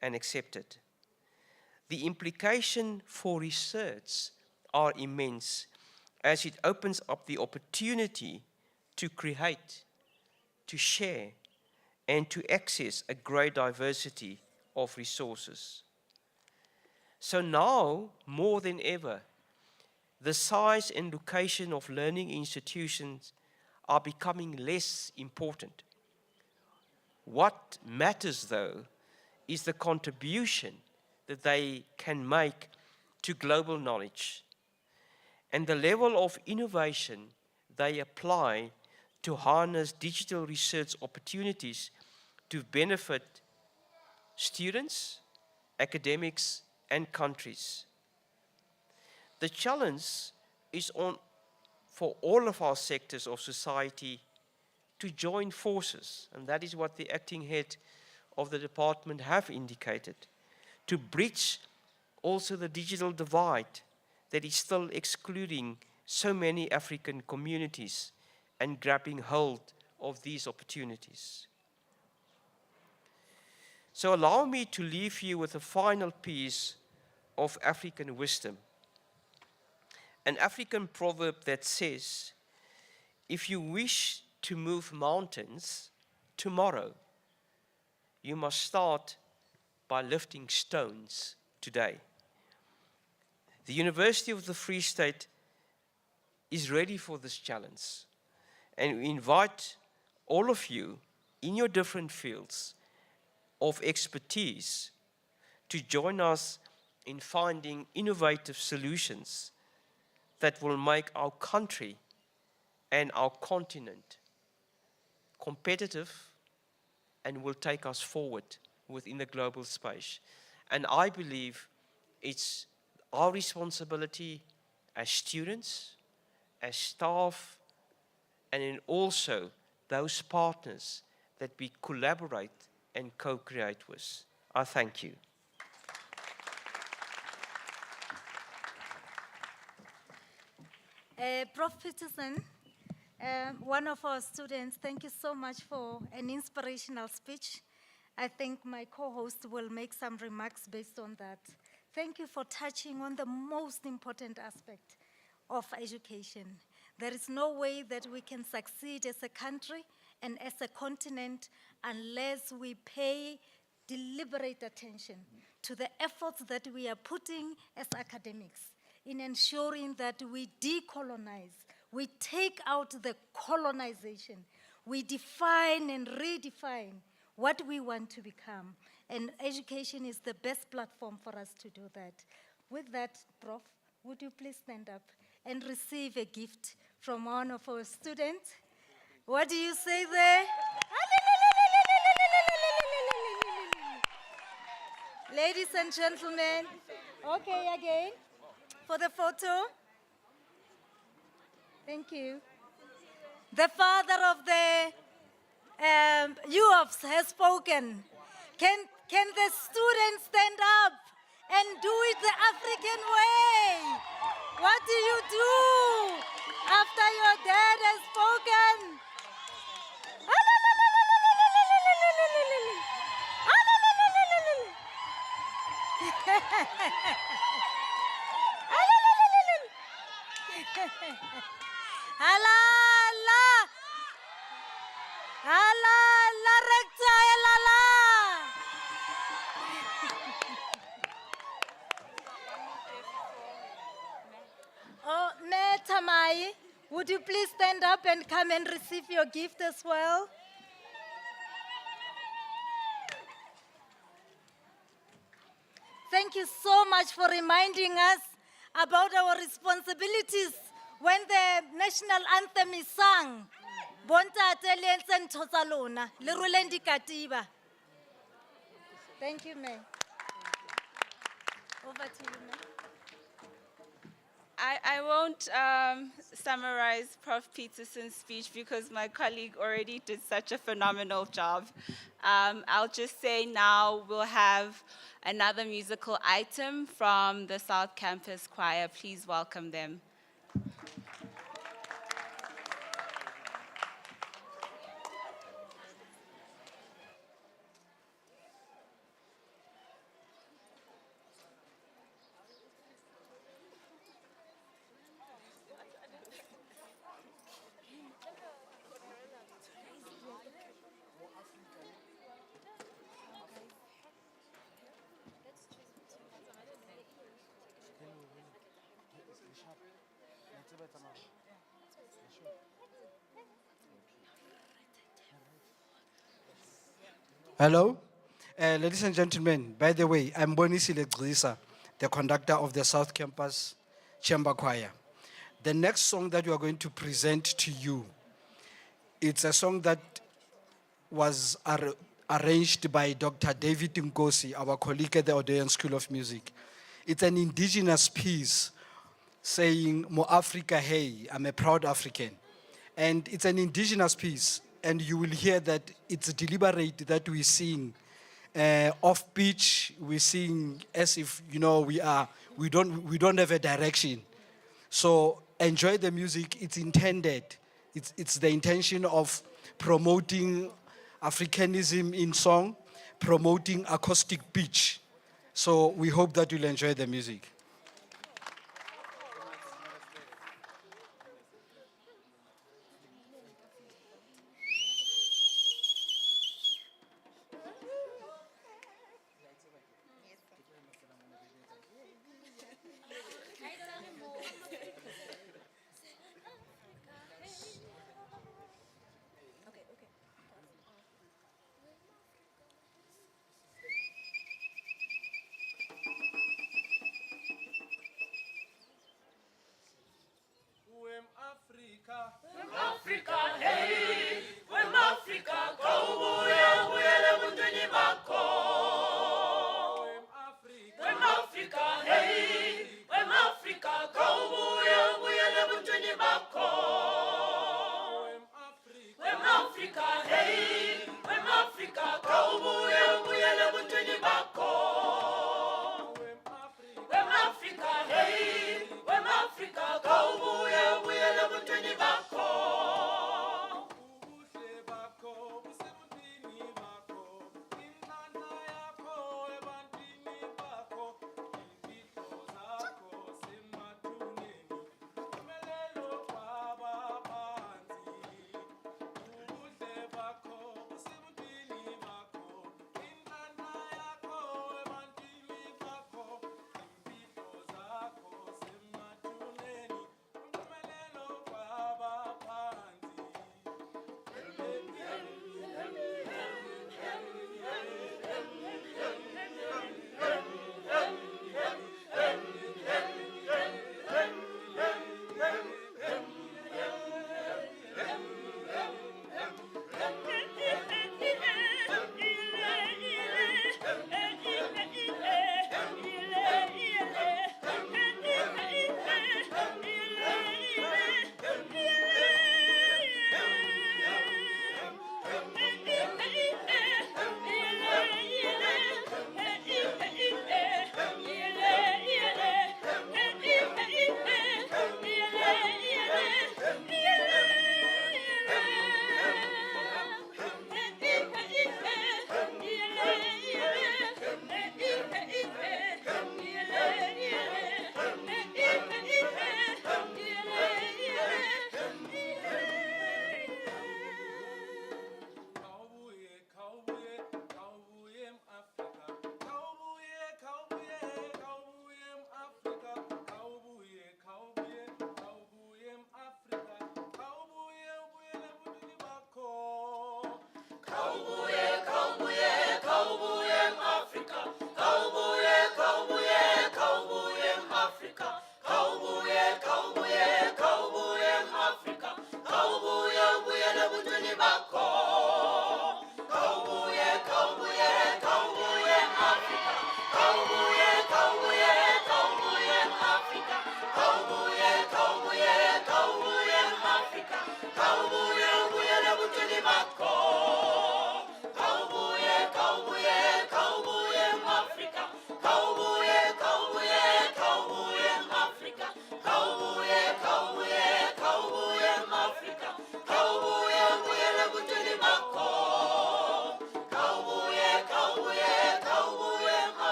and accepted. The implications for research are immense, as it opens up the opportunity to create, to share, and to access a great diversity of resources. So now, more than ever, the size and location of learning institutions are becoming less important. What matters, though, is the contribution that they can make to global knowledge and the level of innovation they apply to harness digital research opportunities to benefit students, academics, and countries. The challenge is for all of our sectors of society to join forces, and that is what the acting head of the department have indicated, to bridge also the digital divide that is still excluding so many African communities and grabbing hold of these opportunities. So allow me to leave you with a final piece of African wisdom. An African proverb that says, if you wish to move mountains tomorrow, you must start by lifting stones today. The University of the Free State is ready for this challenge, and we invite all of you in your different fields of expertise to join us in finding innovative solutions that will make our country and our continent competitive and will take us forward within the global space. And I believe it's our responsibility as students, as staff, and then also those partners that we collaborate and co-create with. I thank you. Prof. Peterson, one of our students, thank you so much for an inspirational speech. I think my co-host will make some remarks based on that. Thank you for touching on the most important aspect of education. There is no way that we can succeed as a country and as a continent unless we pay deliberate attention to the efforts that we are putting as academics in ensuring that we decolonize, we take out the colonization, we define and redefine what we want to become. And education is the best platform for us to do that. With that, Prof, would you please stand up and receive a gift from one of our students? What do you say there? Ladies and gentlemen, okay, again, for the photo. Thank you. The father of the UFS has spoken. Can the students stand up and do it the African way? What do you do after your dad has spoken? Would you please stand up and come and receive your gift as well? Thank you so much for reminding us about our responsibilities when the national anthem is sung. Bontate le ntse ntho tsa lona, le rweleng dikatiba. Thank you, ma'am. Over to you, ma'am. I won't summarize Prof. Peterson's speech because my colleague already did such a phenomenal job. I'll just say now we'll have another musical item from the South Campus Choir. Please welcome them. Hello, ladies and gentlemen. By the way, I'm Bonisile Gcisa, the conductor of the South Campus Chamber Choir. The next song that we are going to present to you, it's a song that was arranged by Dr. David Nkosi, our colleague at the Odeon School of Music. It's an indigenous piece saying, Mo Africa, hey, I'm a proud African. And it's an indigenous piece, and you will hear that it's deliberate that we sing off pitch. We sing as if we don't have a direction. So enjoy the music. It's intended. It's the intention of promoting Africanism in song, promoting acoustic pitch. So we hope that you'll enjoy the music. Africa, hey, when Africa, go, hey, when Africa, go, when Africa, hey, when Africa, go, when Africa, hey, when Africa, go,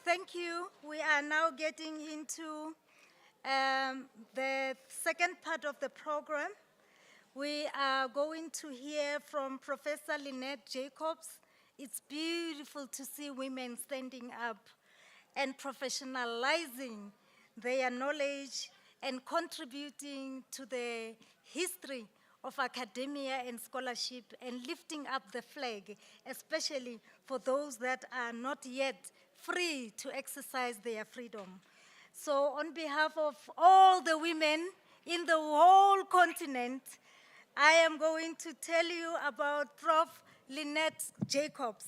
Thank you. We are now getting into the second part of the program. We are going to hear from Professor Lynette Jacobs. It's beautiful to see women standing up and professionalizing their knowledge and contributing to the history of academia and scholarship and lifting up the flag, especially for those that are not yet free to exercise their freedom. So on behalf of all the women in the whole continent, I am going to tell you about Prof. Lynette Jacobs.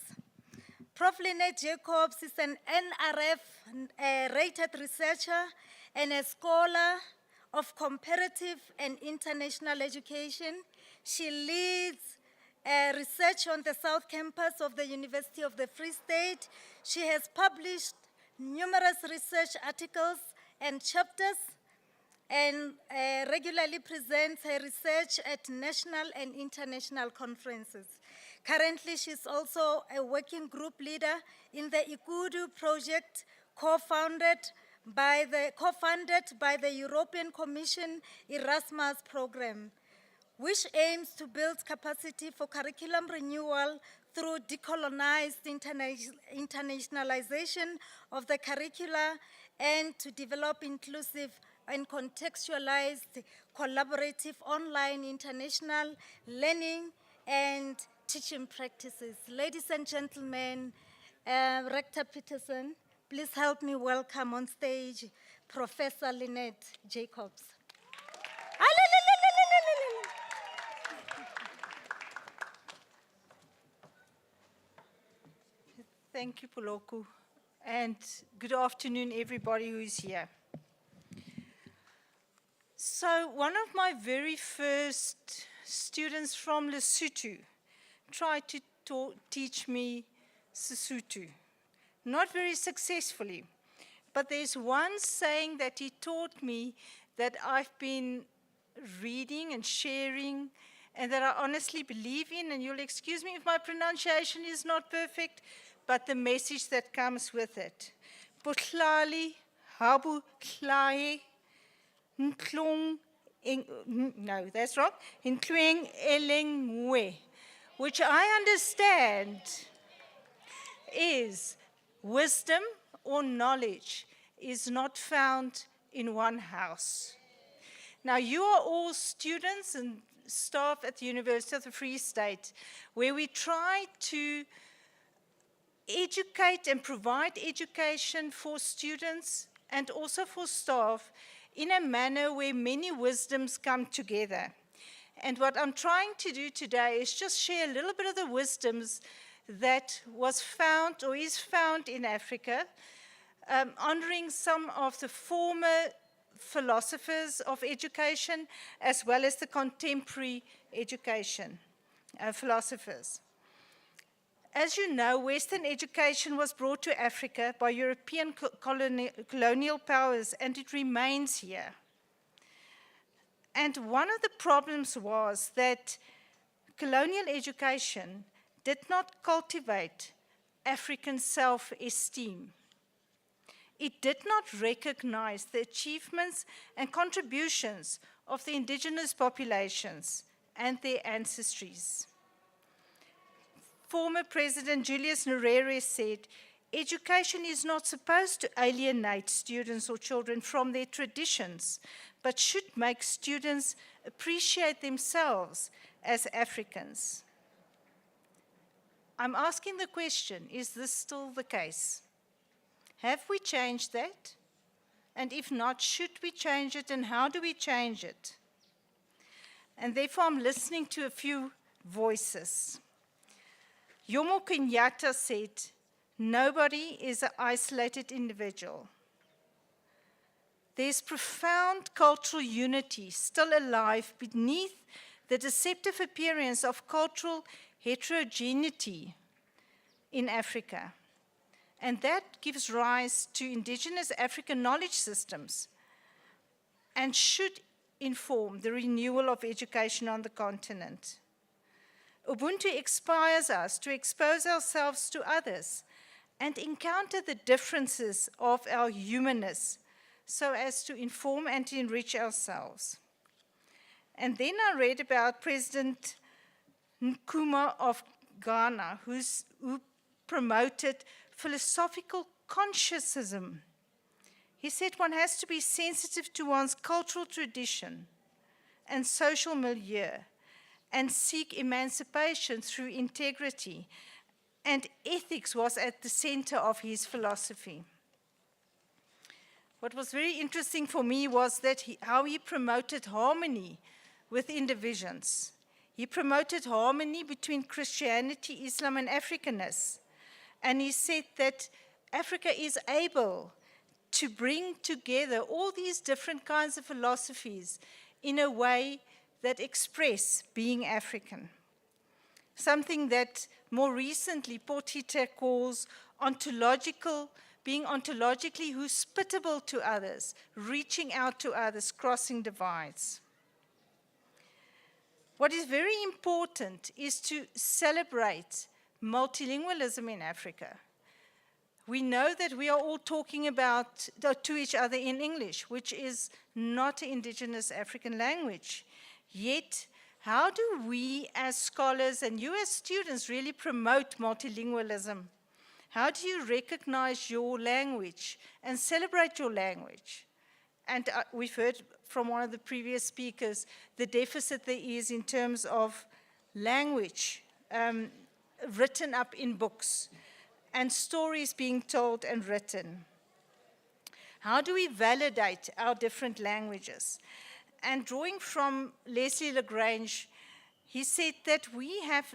Prof. Lynette Jacobs is an NRF-rated researcher and a scholar of comparative and international education. She leads research on the South Campus of the University of the Free State. She has published numerous research articles and chapters and regularly presents her research at national and international conferences. Currently, she's also a working group leader in the Ikudu project, co-funded by the European Commission Erasmus program, which aims to build capacity for curriculum renewal through decolonized internationalization of the curricula and to develop inclusive and contextualized collaborative online international learning and teaching practices. Ladies and gentlemen, Rector Peterson, please help me welcome on stage Professor Lynette Jacobs. Thank you, Poloko, and good afternoon, everybody who is here. So one of my very first students from Lesotho tried to teach me Sesotho. Not very successfully, but there's one saying that he taught me that I've been reading and sharing and that I honestly believe in, and you'll excuse me if my pronunciation is not perfect, but the message that comes with it. Potlali, habu klae, nklong, no, that's wrong, nklong elengwe, which I understand is wisdom or knowledge is not found in one house. Now, you are all students and staff at the University of the Free State, where we try to educate and provide education for students and also for staff in a manner where many wisdoms come together. And what I'm trying to do today is just share a little bit of the wisdoms that was found or is found in Africa, honoring some of the former philosophers of education as well as the contemporary education philosophers. As you know, Western education was brought to Africa by European colonial powers, and it remains here. And one of the problems was that colonial education did not cultivate African self-esteem. It did not recognize the achievements and contributions of the indigenous populations and their ancestries. Former President Julius Nyerere said, education is not supposed to alienate students or children from their traditions, but should make students appreciate themselves as Africans. I'm asking the question, is this still the case? Have we changed that? And if not, should we change it, and how do we change it? And therefore, I'm listening to a few voices. Jomo Kenyatta said, nobody is an isolated individual. There's profound cultural unity still alive beneath the deceptive appearance of cultural heterogeneity in Africa. And that gives rise to indigenous African knowledge systems and should inform the renewal of education on the continent. Ubuntu inspires us to expose ourselves to others and encounter the differences of our humanness so as to inform and to enrich ourselves. And then I read about President Nkrumah of Ghana, who promoted philosophical consciousness. He said one has to be sensitive to one's cultural tradition and social milieu and seek emancipation through integrity. And ethics was at the center of his philosophy. What was very interesting for me was that how he promoted harmony within divisions. He promoted harmony between Christianity, Islam, and Africanness. And he said that Africa is able to bring together all these different kinds of philosophies in a way that express being African. Something that more recently Potita calls being ontologically hospitable to others, reaching out to others, crossing divides. What is very important is to celebrate multilingualism in Africa. We know that we are all talking to each other in English, which is not an indigenous African language. Yet, how do we as scholars and you as students really promote multilingualism? How do you recognize your language and celebrate your language? And we've heard from one of the previous speakers the deficit there is in terms of language written up in books and stories being told and written. How do we validate our different languages? And drawing from Leslie Lagrange, he said that we have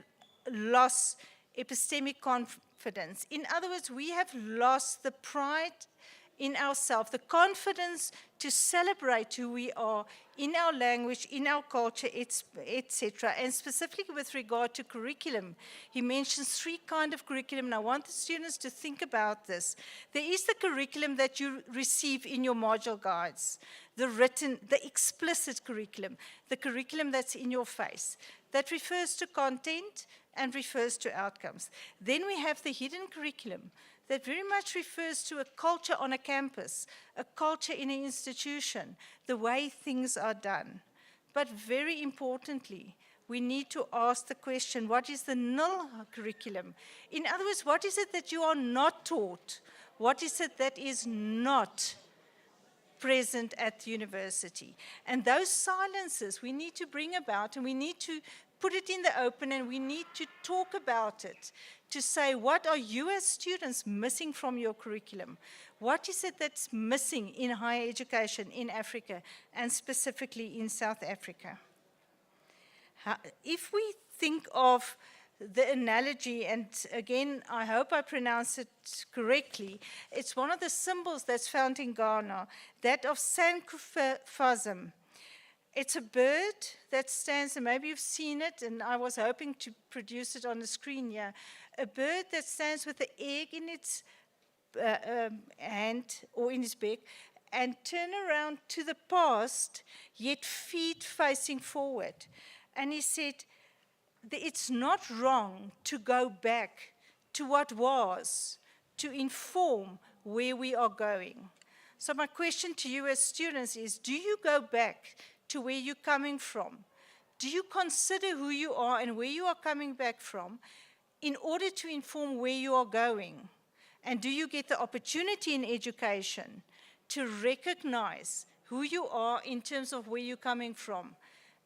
lost epistemic confidence. In other words, we have lost the pride in ourselves, the confidence to celebrate who we are in our language, in our culture, etc. And specifically with regard to curriculum, he mentions 3 kinds of curriculum, and I want the students to think about this. There is the curriculum that you receive in your module guides, the written, the explicit curriculum, the curriculum that's in your face, that refers to content and refers to outcomes. Then we have the hidden curriculum, that very much refers to a culture on a campus, a culture in an institution, the way things are done. But very importantly, we need to ask the question, what is the null curriculum? In other words, what is it that you are not taught? What is it that is not present at the university? And those silences we need to bring about, and we need to put it in the open, and we need to talk about it, to say, what are you as students missing from your curriculum? What is it that's missing in higher education in Africa, and specifically in South Africa? If we think of the analogy, and again, I hope I pronounce it correctly, it's one of the symbols that's found in Ghana, that of Sankophasm. It's a bird that stands, and maybe you've seen it, and I was hoping to produce it on the screen here. A bird that stands with the egg in its hand or in its beak and turn around to the past, yet feet facing forward. And he said, it's not wrong to go back to what was, to inform where we are going. So my question to you as students is, do you go back to where you're coming from? Do you consider who you are and where you are coming back from in order to inform where you are going? And do you get the opportunity in education to recognize who you are in terms of where you're coming from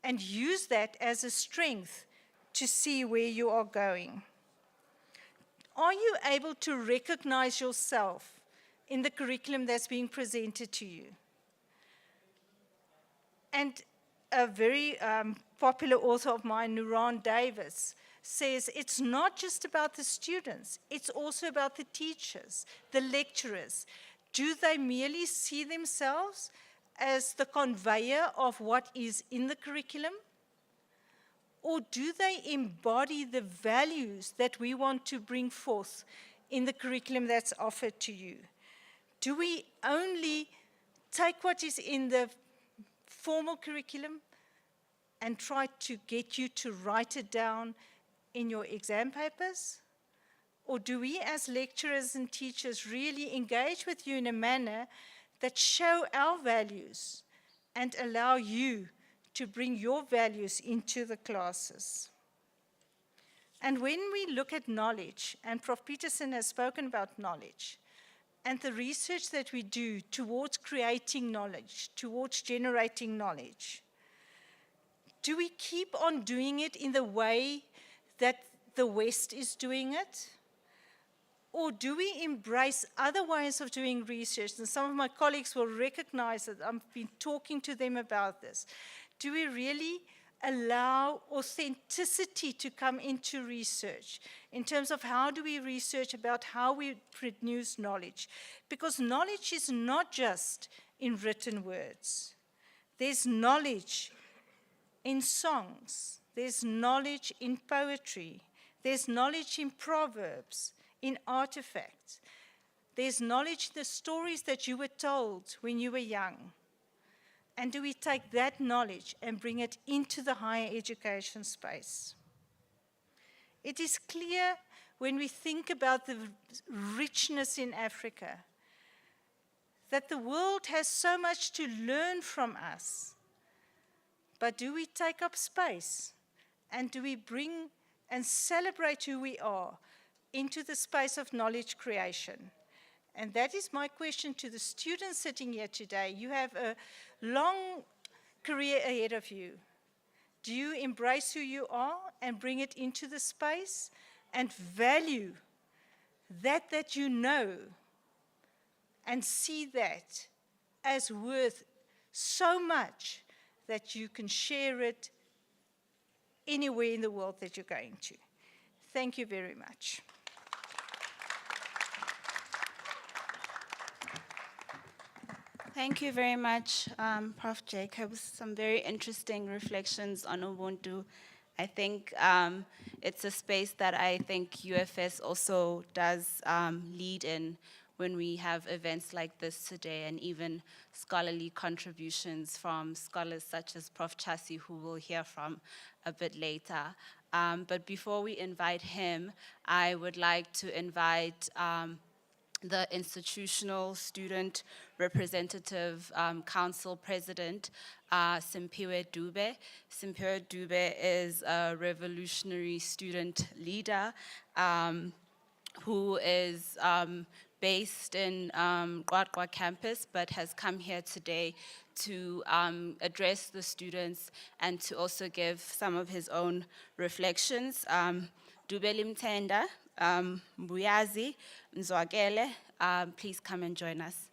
and use that as a strength to see where you are going? Are you able to recognize yourself in the curriculum that's being presented to you? And a very popular author of mine, Nuran Davis, says it's not just about the students, it's also about the teachers, the lecturers. Do they merely see themselves as the conveyor of what is in the curriculum? Or do they embody the values that we want to bring forth in the curriculum that's offered to you? Do we only take what is in the formal curriculum and try to get you to write it down in your exam papers? Or do we as lecturers and teachers really engage with you in a manner that show our values and allow you to bring your values into the classes? And when we look at knowledge, and Prof. Peterson has spoken about knowledge, and the research that we do towards creating knowledge, towards generating knowledge, do we keep on doing it in the way that the West is doing it? Or do we embrace other ways of doing research? And some of my colleagues will recognize that I've been talking to them about this. Do we really allow authenticity to come into research in terms of how do we research about how we produce knowledge? Because knowledge is not just in written words. There's knowledge in songs. There's knowledge in poetry. There's knowledge in proverbs, in artifacts. There's knowledge in the stories that you were told when you were young. And do we take that knowledge and bring it into the higher education space? It is clear when we think about the richness in Africa that the world has so much to learn from us. But do we take up space? And do we bring and celebrate who we are into the space of knowledge creation? And that is my question to the students sitting here today. You have a long career ahead of you. Do you embrace who you are and bring it into the space and value that you know and see that as worth so much that you can share it anywhere in the world that you're going to? Thank you very much. Thank you very much, Prof. Jacobs. Some very interesting reflections on Ubuntu. I think it's a space that I think UFS also does lead in when we have events like this today, and even scholarly contributions from scholars such as Prof. Chazy, who we'll hear from a bit later. But before we invite him, I would like to invite the Institutional Student Representative Council President, Simpiwe Dube. Simpiwe Dube is a revolutionary student leader who is based in Qwaqwa campus, but has come here today to address the students and to also give some of his own reflections. Dube Limtenda, Mbuyazi, Nzwakele, please come and join us.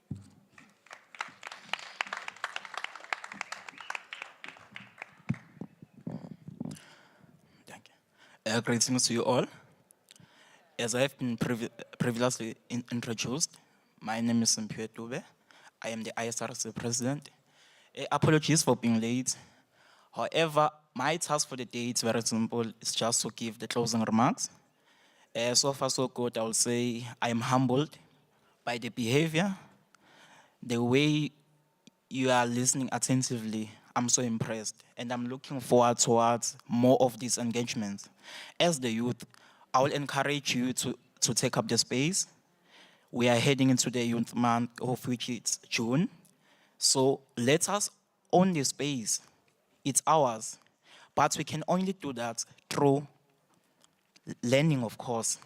Thank you. Greetings to you all. As I have been previously introduced, my name is Simpiwe Dube. I am the ISRC president. Apologies for being late. However, my task for the day is very simple. It's just to give the closing remarks. So far, so good. I will say I am humbled by the behavior, the way you are listening attentively. I'm so impressed, and I'm looking forward towards more of these engagements. As the youth, I will encourage you to take up the space. We are heading into the Youth Month, of which it's June. So let us own the space. It's ours. But we can only do that through learning, of course.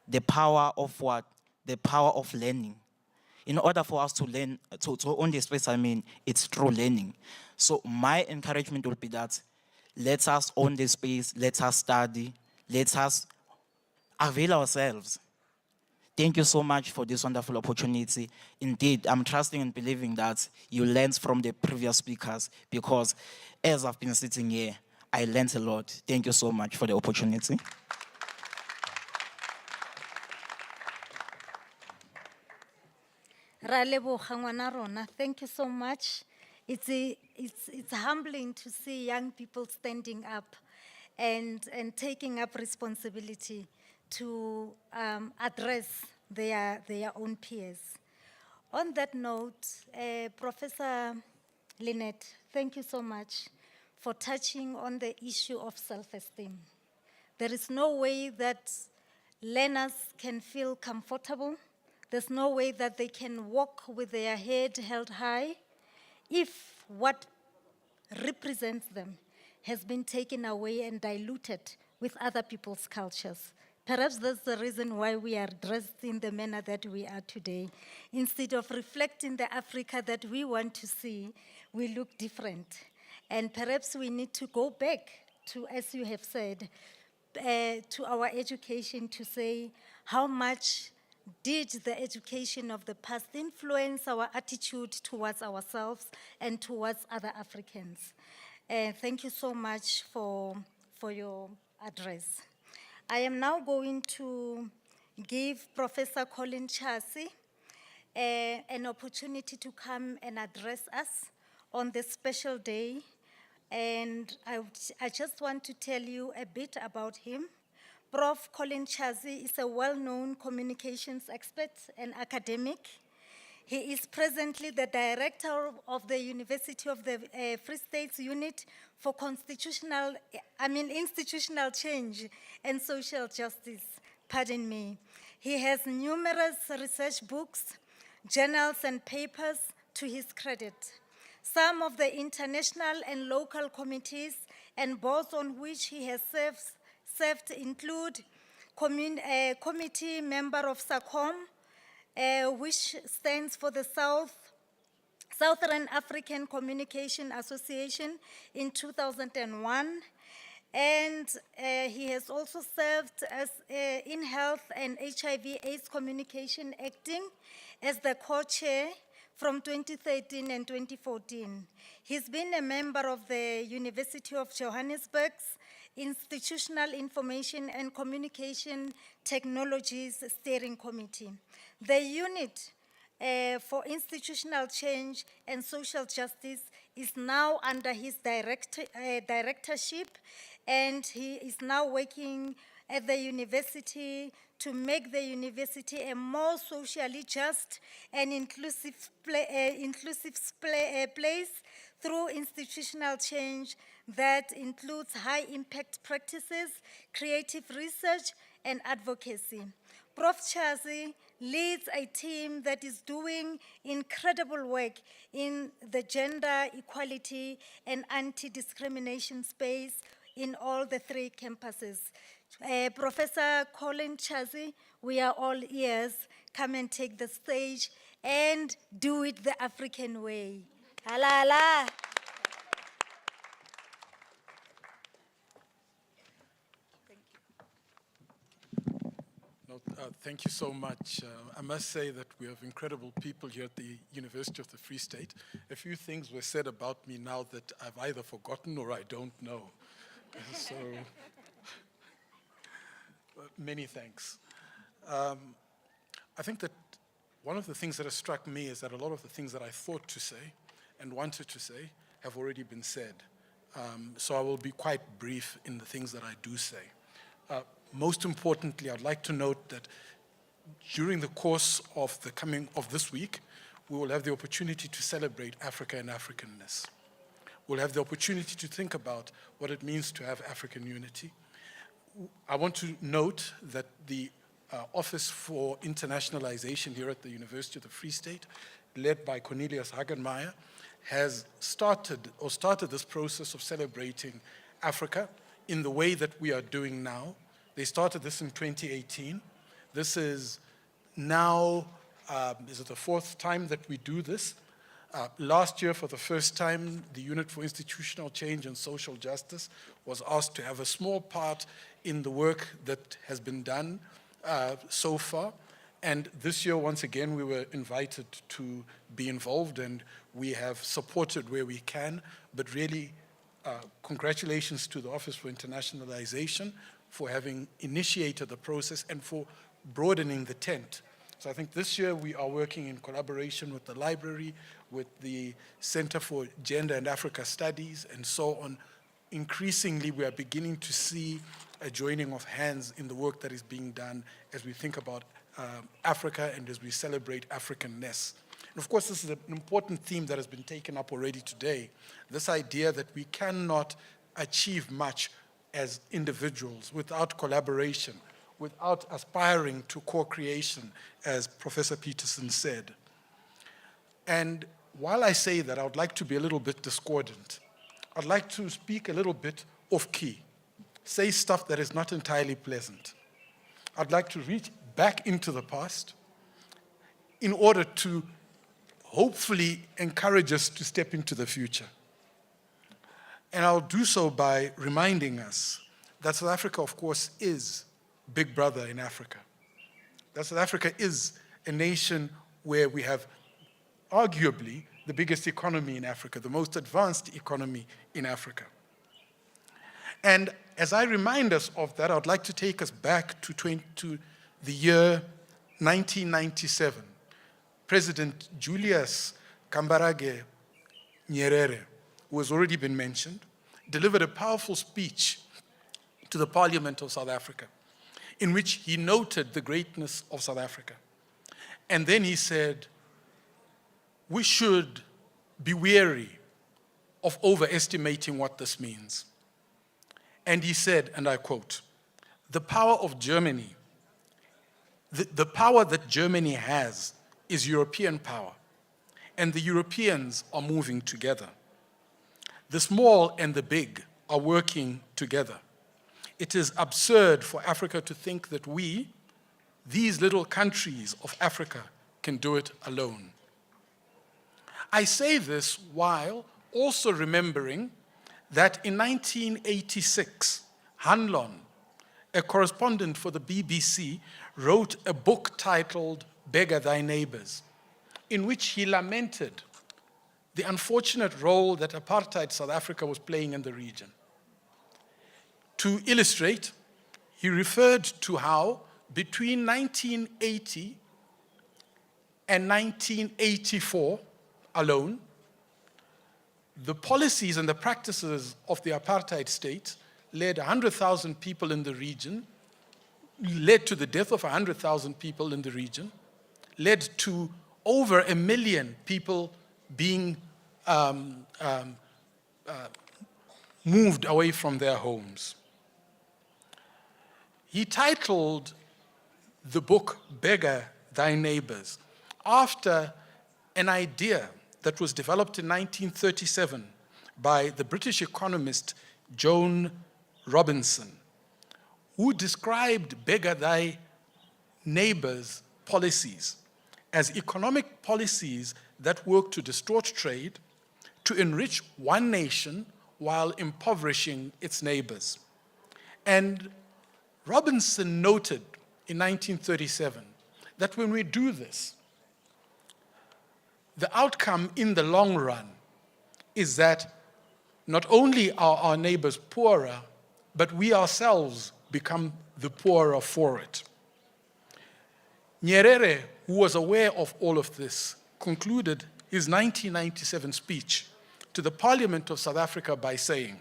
The power of what? The power of learning. In order for us to learn, to own the space, it's through learning. So my encouragement would be that let us own the space, let us study, let us avail ourselves. Thank you so much for this wonderful opportunity. Indeed, I'm trusting and believing that you learned from the previous speakers, because as I've been sitting here, I learned a lot. Thank you so much for the opportunity. Thank you so much. It's humbling to see young people standing up and taking up responsibility to address their own peers. On that note, Professor Lynette, thank you so much for touching on the issue of self-esteem. There is no way that learners can feel comfortable. There's no way that they can walk with their head held high if what represents them has been taken away and diluted with other people's cultures. Perhaps that's the reason why we are dressed in the manner that we are today. Instead of reflecting the Africa that we want to see, we look different. And perhaps we need to go back to, as you have said, to our education to say how much did the education of the past influence our attitude towards ourselves and towards other Africans. Thank you so much for your address. I am now going to give Professor Colin Chazy an opportunity to come and address us on this special day. And I just want to tell you a bit about him. Prof. Colin Chazy is a well-known communications expert and academic. He is presently the director of the University of the Free State's Unit for Institutional Change and Social Justice, pardon me. He has numerous research books, journals, and papers to his credit. Some of the international and local committees and boards on which he has served include committee member of SACOM, which stands for the Southern African Communication Association in 2001. And he has also served as in Health and HIV/AIDS Communication Acting as the co-chair from 2013 and 2014. He's been a member of the University of Johannesburg's Institutional Information and Communication Technologies Steering Committee. The unit for institutional change and social justice is now under his directorship, and he is now working at the university to make the university a more socially just and inclusive place through institutional change that includes high-impact practices, creative research, and advocacy. Prof. Chazy leads a team that is doing incredible work in the gender equality and anti-discrimination space in all the 3 campuses. Professor Colin Chazy, we are all ears. Come and take the stage and do it the African way. Hala, hala. No, thank you so much. I must say that we have incredible people here at the University of the Free State. A few things were said about me now that I've either forgotten or I don't know. So, many thanks. I think that one of the things that has struck me is that a lot of the things that I thought to say and wanted to say have already been said. So I will be quite brief in the things that I do say. Most importantly, I'd like to note that during the course of this week, we will have the opportunity to celebrate Africa and Africanness. We'll have the opportunity to think about what it means to have African unity. I want to note that the Office for Internationalization here at the University of the Free State, led by Cornelius Hagenmeyer, has started this process of celebrating Africa in the way that we are doing now. They started this in 2018. This is now, is it the 4th time that we do this? Last year, for the first time, the Unit for Institutional Change and Social Justice was asked to have a small part in the work that has been done so far. And this year, once again, we were invited to be involved, and we have supported where we can. But really, congratulations to the Office for Internationalization for having initiated the process and for broadening the tent. So I think this year we are working in collaboration with the library, with the Center for Gender and Africa Studies, and so on. Increasingly, we are beginning to see a joining of hands in the work that is being done as we think about Africa and as we celebrate Africanness. And of course, this is an important theme that has been taken up already today, this idea that we cannot achieve much as individuals, without collaboration, without aspiring to co-creation, as Professor Peterson said. And while I say that, I would like to be a little bit discordant. I'd like to speak a little bit off-key, say stuff that is not entirely pleasant. I'd like to reach back into the past in order to hopefully encourage us to step into the future. And I'll do so by reminding us that South Africa, of course, is Big Brother in Africa. That South Africa is a nation where we have arguably the biggest economy in Africa, the most advanced economy in Africa. And as I remind us of that, I'd like to take us back to the year 1997. President Julius Kambarage Nyerere, who has already been mentioned, delivered a powerful speech to the Parliament of South Africa, in which he noted the greatness of South Africa. And then he said, we should be wary of overestimating what this means. And he said, and I quote, the power of Germany, the power that Germany has is European power, and the Europeans are moving together. The small and the big are working together. It is absurd for Africa to think that we, these little countries of Africa, can do it alone. I say this while also remembering that in 1986, Hanlon, a correspondent for the BBC, wrote a book titled Beggar Thy Neighbors, in which he lamented the unfortunate role that apartheid South Africa was playing in the region. To illustrate, he referred to how between 1980 and 1984 alone, the policies and the practices of the apartheid state led 100,000 people in the region, led to the death of 100,000 people in the region, led to over 1 million people being moved away from their homes. He titled the book Beggar Thy Neighbors after an idea that was developed in 1937 by the British economist Joan Robinson, who described Beggar Thy Neighbors policies as economic policies that work to distort trade, to enrich one nation while impoverishing its neighbors. And Robinson noted in 1937 that when we do this, the outcome in the long run is that not only are our neighbors poorer, but we ourselves become the poorer for it. Nyerere, who was aware of all of this, concluded his 1997 speech to the Parliament of South Africa by saying,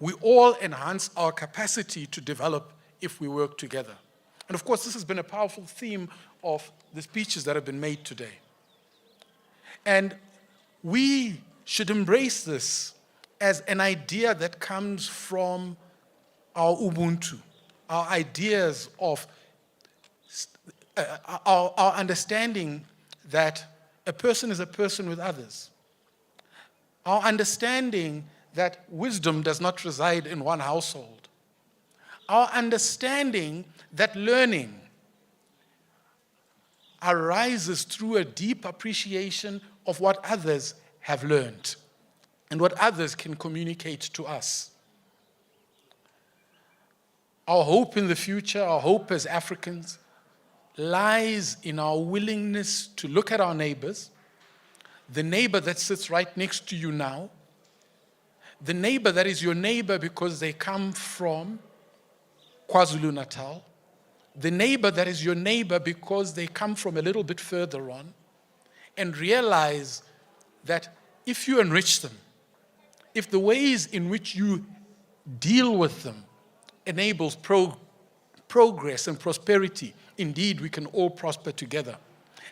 we all enhance our capacity to develop if we work together. And of course, this has been a powerful theme of the speeches that have been made today. And we should embrace this as an idea that comes from our Ubuntu, our ideas of our understanding that a person is a person with others. Our understanding that wisdom does not reside in one household. Our understanding that learning arises through a deep appreciation of what others have learned and what others can communicate to us. Our hope in the future, our hope as Africans, lies in our willingness to look at our neighbors, the neighbor that sits right next to you now, the neighbor that is your neighbor because they come from KwaZulu-Natal, the neighbor that is your neighbor because they come from a little bit further on, and realize that if you enrich them, if the ways in which you deal with them enables progress and prosperity, indeed we can all prosper together.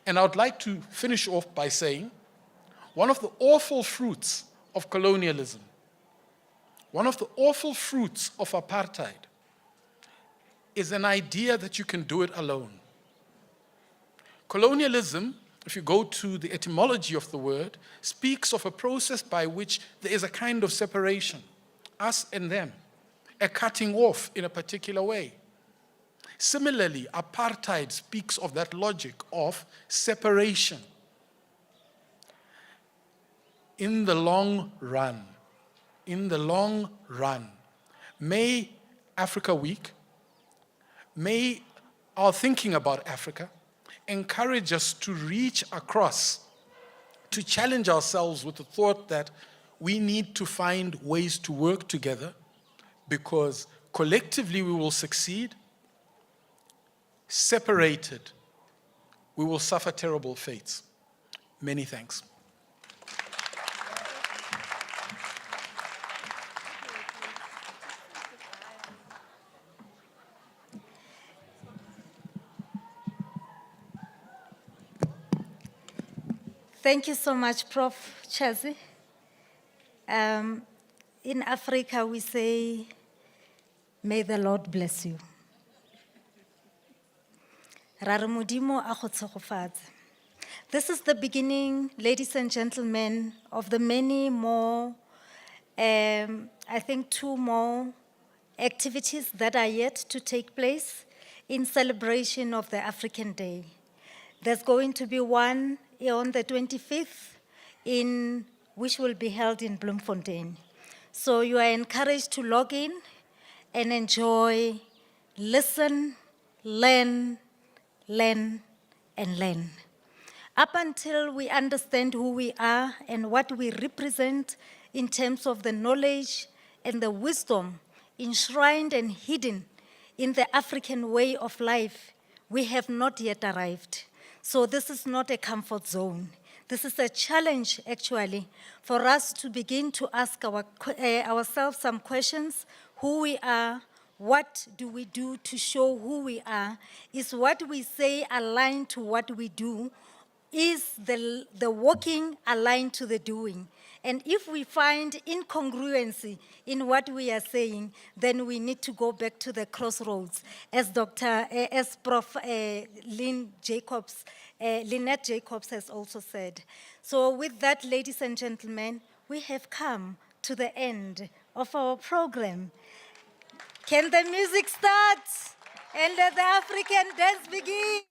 And I would like to finish off by saying, one of the awful fruits of colonialism one of the awful fruits of apartheid is an idea that you can do it alone. Colonialism, if you go to the etymology of the word, speaks of a process by which there is a kind of separation, us and them, a cutting off in a particular way. Similarly, apartheid speaks of that logic of separation. In the long run, may Africa Week, may our thinking about Africa encourage us to reach across, to challenge ourselves with the thought that we need to find ways to work together, because collectively we will succeed. Separated, we will suffer terrible fates. Many thanks. Thank you so much, Prof. Chazy. In Africa, we say, may the Lord bless you. Rare Modimo a go tshegofatse. This is the beginning, ladies and gentlemen, of the many more, I think 2 more activities that are yet to take place in celebration of the African Day. There's going to be one on the 25th, which will be held in Bloemfontein. So you are encouraged to log in and enjoy, listen, learn, and learn. Up until we understand who we are and what we represent in terms of the knowledge and the wisdom enshrined and hidden in the African way of life, we have not yet arrived. So this is not a comfort zone. This is a challenge, actually, for us to begin to ask ourselves some questions: who we are, what do we do to show who we are? Is what we say aligned to what we do? Is the walking aligned to the doing? And if we find incongruency in what we are saying, then we need to go back to the crossroads, as Prof. Lynette Jacobs has also said. So with that, ladies and gentlemen, we have come to the end of our program. Can the music start and let the African dance begin?